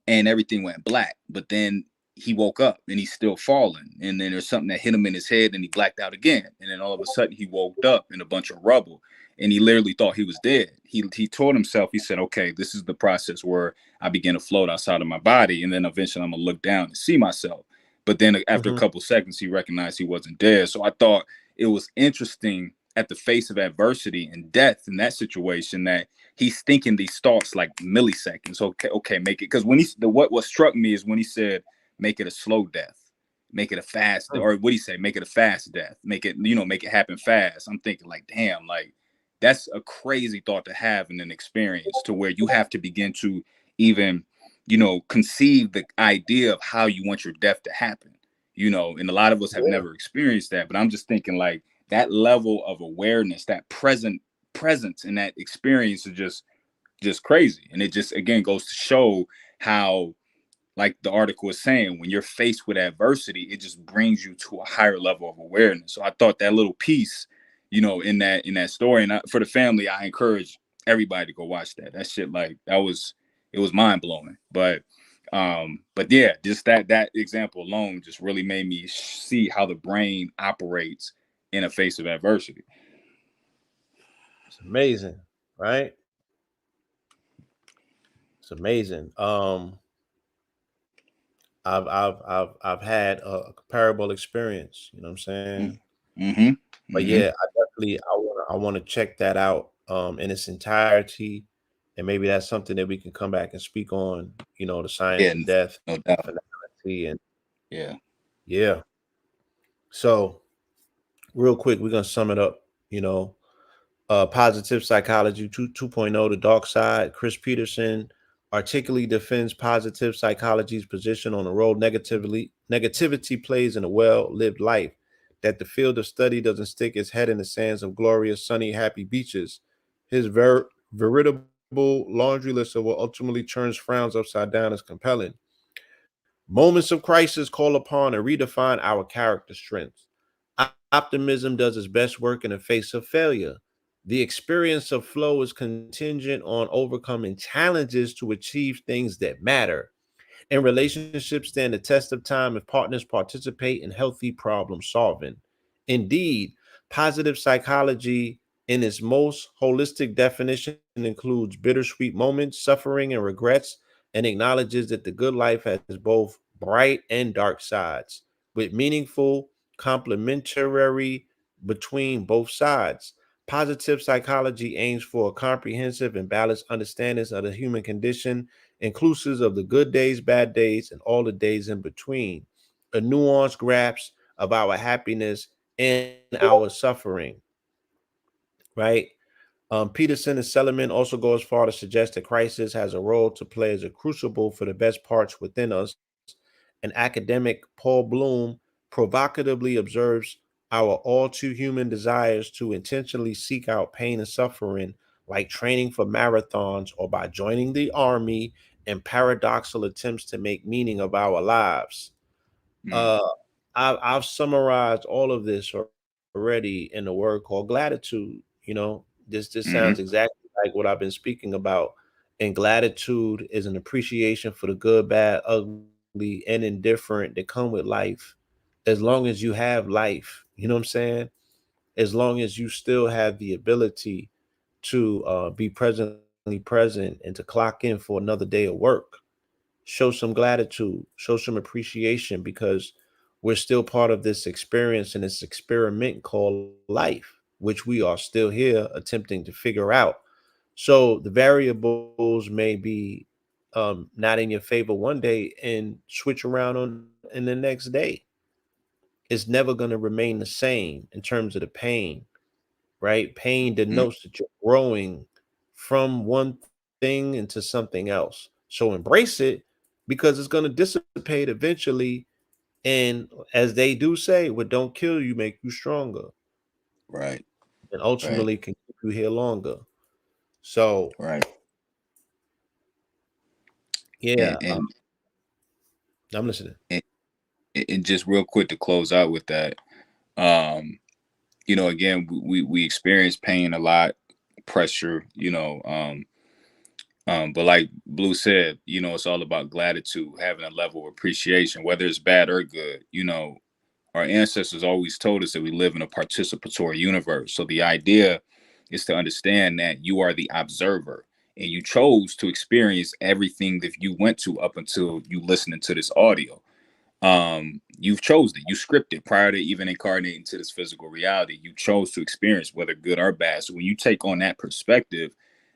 and everything went black. But then he woke up and he's still falling. And then there's something that hit him in his head and he blacked out again. And then all of a sudden he woke up in a bunch of rubble and he literally thought he was dead. He told himself, he said, okay, this is the process where I begin to float outside of my body. And then eventually I'm going to look down and see myself. But then after a Mm-hmm. couple seconds, he recognized he wasn't dead. So I thought it was interesting at the face of adversity and death in that situation that he's thinking these thoughts like milliseconds. Okay, make it, because when what struck me is when he said, make it a slow death, make it a fast, or what do you say, make it a fast death, make it, make it happen fast. I'm thinking like, damn, like that's a crazy thought to have in an experience to where you have to begin to even, conceive the idea of how you want your death to happen. And a lot of us have Yeah. never experienced that, but I'm just thinking like that level of awareness, that presence in that experience is just crazy. And it just again goes to show how, like the article is saying, when you're faced with adversity, it just brings you to a higher level of awareness. So I thought that little piece, in that story, and for the family, I encourage everybody to go watch that. That shit, like it was mind blowing. But yeah, just that example alone just really made me see how the brain operates in a face of adversity. It's amazing, right? It's amazing. I've had a comparable experience. You know what I'm saying? Mm-hmm. But Mm-hmm. yeah, I wanna check that out in its entirety, and maybe that's something that we can come back and speak on. The science Yeah, of death, no doubt. finality, and Yeah. yeah. So real quick, we're gonna sum it up. You know, Positive Psychology 2.0, The Dark Side, Chris Peterson, articulately defends positive psychology's position on the role negativity plays in a well-lived life, that the field of study doesn't stick its head in the sands of glorious, sunny, happy beaches. His veritable laundry list of what ultimately turns frowns upside down is compelling. Moments of crisis call upon and redefine our character strengths. Optimism does its best work in the face of failure. The experience of flow is contingent on overcoming challenges to achieve things that matter. And relationships stand the test of time if partners participate in healthy problem solving. Indeed, positive psychology, in its most holistic definition, includes bittersweet moments, suffering, and regrets, and acknowledges that the good life has both bright and dark sides, with meaningful complementary between both sides. Positive psychology aims for a comprehensive and balanced understanding of the human condition, inclusive of the good days, bad days, and all the days in between. A nuanced grasp of our happiness and our suffering, right? Peterson and Seligman also go as far to suggest that crisis has a role to play as a crucible for the best parts within us. And academic Paul Bloom provocatively observes our all too human desires to intentionally seek out pain and suffering, like training for marathons or by joining the army, and paradoxical attempts to make meaning of our lives. Mm, Uh, I've summarized all of this already in a word called gratitude. This sounds hmm exactly like what I've been speaking about. And gratitude is an appreciation for the good, bad, ugly, and indifferent that come with life. As long as you have life, you know what I'm saying? As long as you still have the ability to be presently present and to clock in for another day of work, show some gratitude, show some appreciation, because we're still part of this experience and this experiment called life, which we are still here attempting to figure out. So the variables may be not in your favor one day and switch around on in the next day. It's never going to remain the same in terms of the pain, right? Pain mm, denotes that you're growing from one thing into something else. So embrace it, because it's going to dissipate eventually. And as they do say, what don't kill you make you stronger, right, and right, ultimately can keep you here longer. So right. yeah, And and I'm listening. and, and just real quick to close out with that, um, again, we experience pain a lot, pressure, but like Blue said, it's all about gratitude, having a level of appreciation, whether it's bad or good. Our ancestors always told us that we live in a participatory universe. So the idea is to understand that you are the observer and you chose to experience everything that you went to up until you listening to this audio. You've chosen it, you scripted prior to even incarnating to this physical reality. You chose to experience whether good or bad. So when you take on that perspective,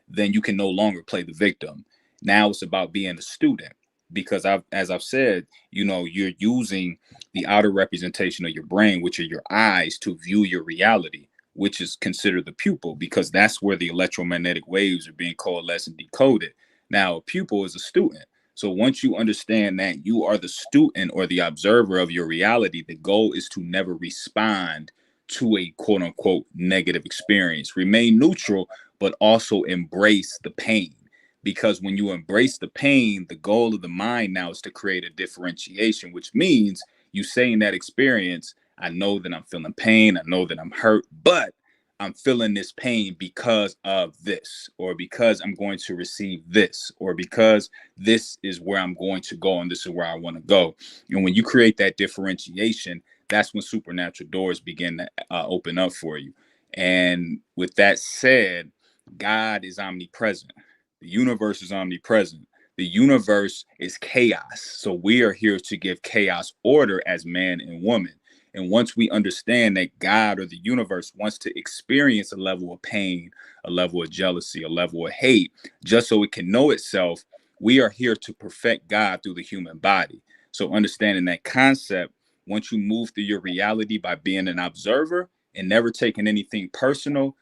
then you can no longer play the victim. Now it's about being a student, because as I've said, you're using the outer representation of your brain, which are your eyes, to view your reality, which is considered the pupil, because that's where the electromagnetic waves are being coalesced and decoded. Now a pupil is a student. So once you understand that you are the student or the observer of your reality, the goal is to never respond to a quote unquote negative experience. Remain neutral, but also embrace the pain. Because when you embrace the pain, the goal of the mind now is to create a differentiation, which means you say in that experience, I know that I'm feeling pain, I know that I'm hurt, but I'm feeling this pain because of this, or because I'm going to receive this, or because this is where I'm going to go and this is where I want to go. And when you create that differentiation, that's when supernatural doors begin to open up for you. And with that said, God is omnipresent. The universe is omnipresent. The universe is chaos. So we are here to give chaos order as man and woman. And once we understand that God or the universe wants to experience a level of pain, a level of jealousy, a level of hate, just so it can know itself, we are here to perfect God through the human body. So understanding that concept, once you move through your reality by being an observer and never taking anything personal,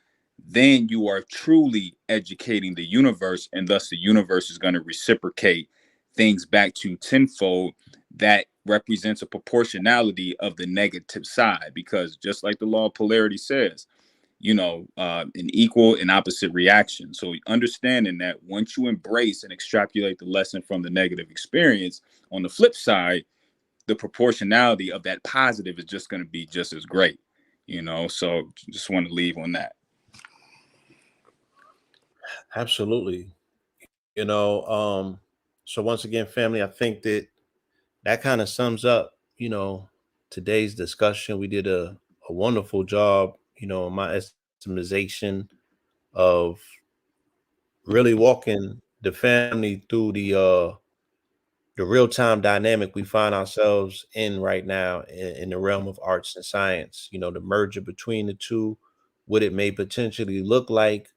then you are truly educating the universe, and thus the universe is going to reciprocate things back to tenfold. That represents a proportionality of the negative side, because just like the law of polarity says, an equal and opposite reaction. So understanding that once you embrace and extrapolate the lesson from the negative experience, on the flip side, the proportionality of that positive is just going to be just as great. So just want to leave on that. Absolutely. So once again, family, I think that kind of sums up, today's discussion. We did a wonderful job, in my estimation of really walking the family through the real time dynamic we find ourselves in right now in the realm of arts and science. The merger between the two, what it may potentially look like,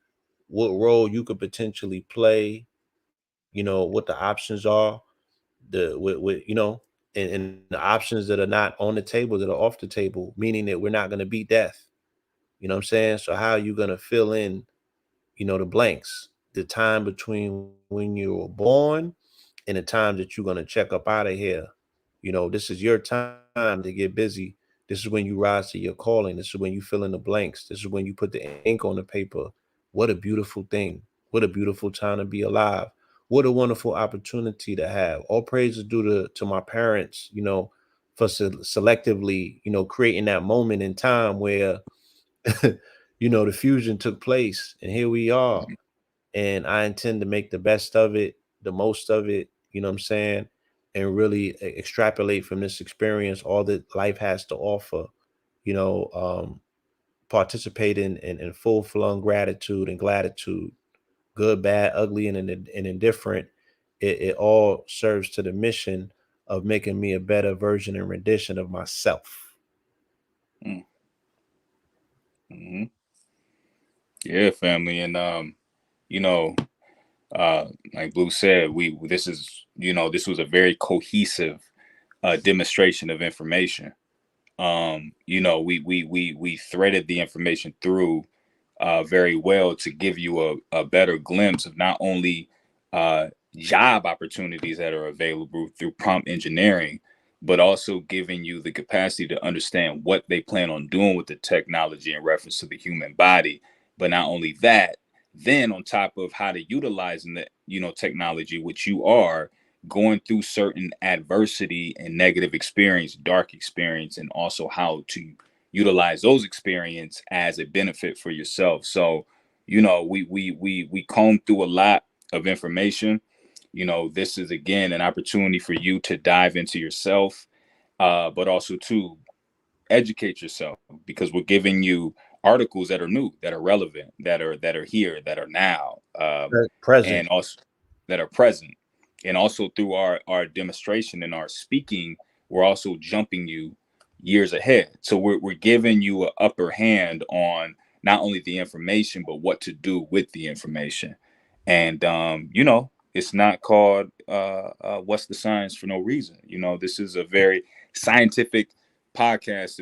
what role you could potentially play, what the options are, and the options that are not on the table, that are off the table, meaning that we're not going to beat death. You know what I'm saying? So how are you going to fill in, the blanks, the time between when you were born and the time that you're going to check up out of here? This is your time to get busy. This is when you rise to your calling. This is when you fill in the blanks. This is when you put the ink on the paper. What a beautiful thing. What a beautiful time to be alive. What a wonderful opportunity to have. All praise is due to my parents, for selectively, creating that moment in time where, the fusion took place. And here we are. And I intend to make the best of it, the most of it, you know what I'm saying? And really extrapolate from this experience all that life has to offer, you know, um, participate in full flung gratitude and gratitude, good, bad, ugly, and indifferent. It all serves to the mission of making me a better version and rendition of myself. Mm-hmm. Yeah, family. And you know uh like Blue said, we this is this was a very cohesive demonstration of information. We threaded the information through very well to give you a better glimpse of not only uh, job opportunities that are available through prompt engineering, but also giving you the capacity to understand what they plan on doing with the technology in reference to the human body. But not only that, then on top of how to utilize the technology, which you are going through certain adversity and negative experience, dark experience, and also how to utilize those experience as a benefit for yourself. So, we comb through a lot of information. This is again an opportunity for you to dive into yourself, but also to educate yourself, because we're giving you articles that are new, that are relevant, that are here, that are now, and Present. also that are present. And also through our demonstration and our speaking, we're also jumping you years ahead. So we're giving you an upper hand on not only the information but what to do with the information. And it's not called what's the science for no reason. This is a very scientific podcast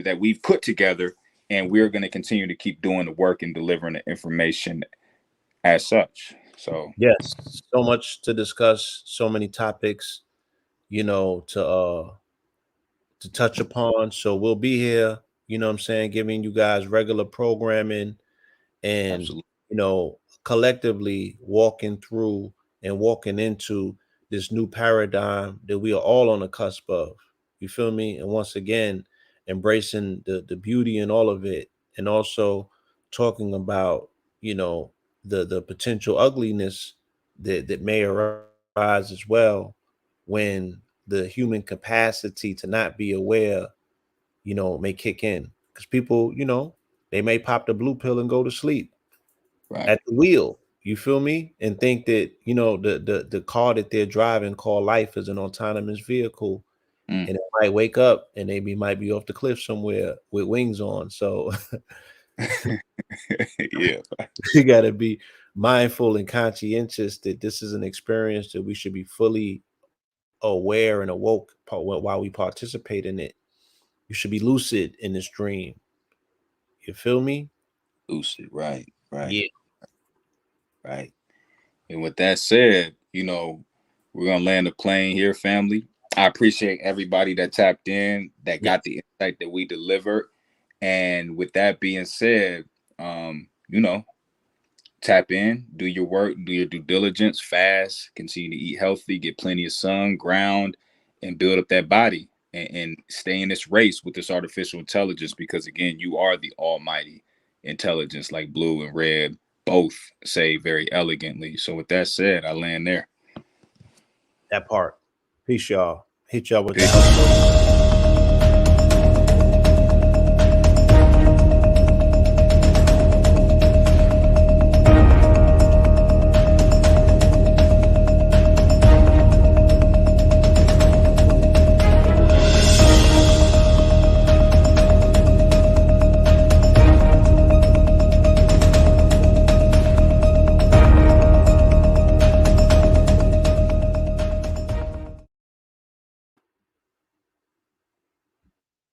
that we've put together, and we're going to continue to keep doing the work and delivering the information as such. So Yes, so much to discuss, so many topics, to touch upon. So we'll be here, what I'm saying, giving you guys regular programming and, absolutely. you know, collectively walking through and walking into this new paradigm that we are all on the cusp of. You feel me? And once again, embracing the beauty in all of it, and also talking about, you know, the potential ugliness that may arise as well when the human capacity to not be aware, may kick in. Because people, they may pop the blue pill and go to sleep Right. at the wheel. You feel me? And think that, the car that they're driving called life is an autonomous vehicle. Mm. And it might wake up and they might be off the cliff somewhere with wings on. So Yeah. you gotta be mindful and conscientious that this is an experience that we should be fully aware and awoke while we participate in it. You should be lucid in this dream. You feel me? lucid. Right, right, Yeah. right. And with that said, we're gonna land the plane here, family. I appreciate everybody that tapped in, that Yeah. got the insight that we delivered. And with that being said, you know, tap in, do your work, do your due diligence, fast, continue to eat healthy, get plenty of sun, ground, and build up that body and stay in this race with this artificial intelligence because again, you are the almighty intelligence, like Blue and Red both say very elegantly. So with that said, I land there. That part. Peace, y'all. Hit y'all with the Peace. outro.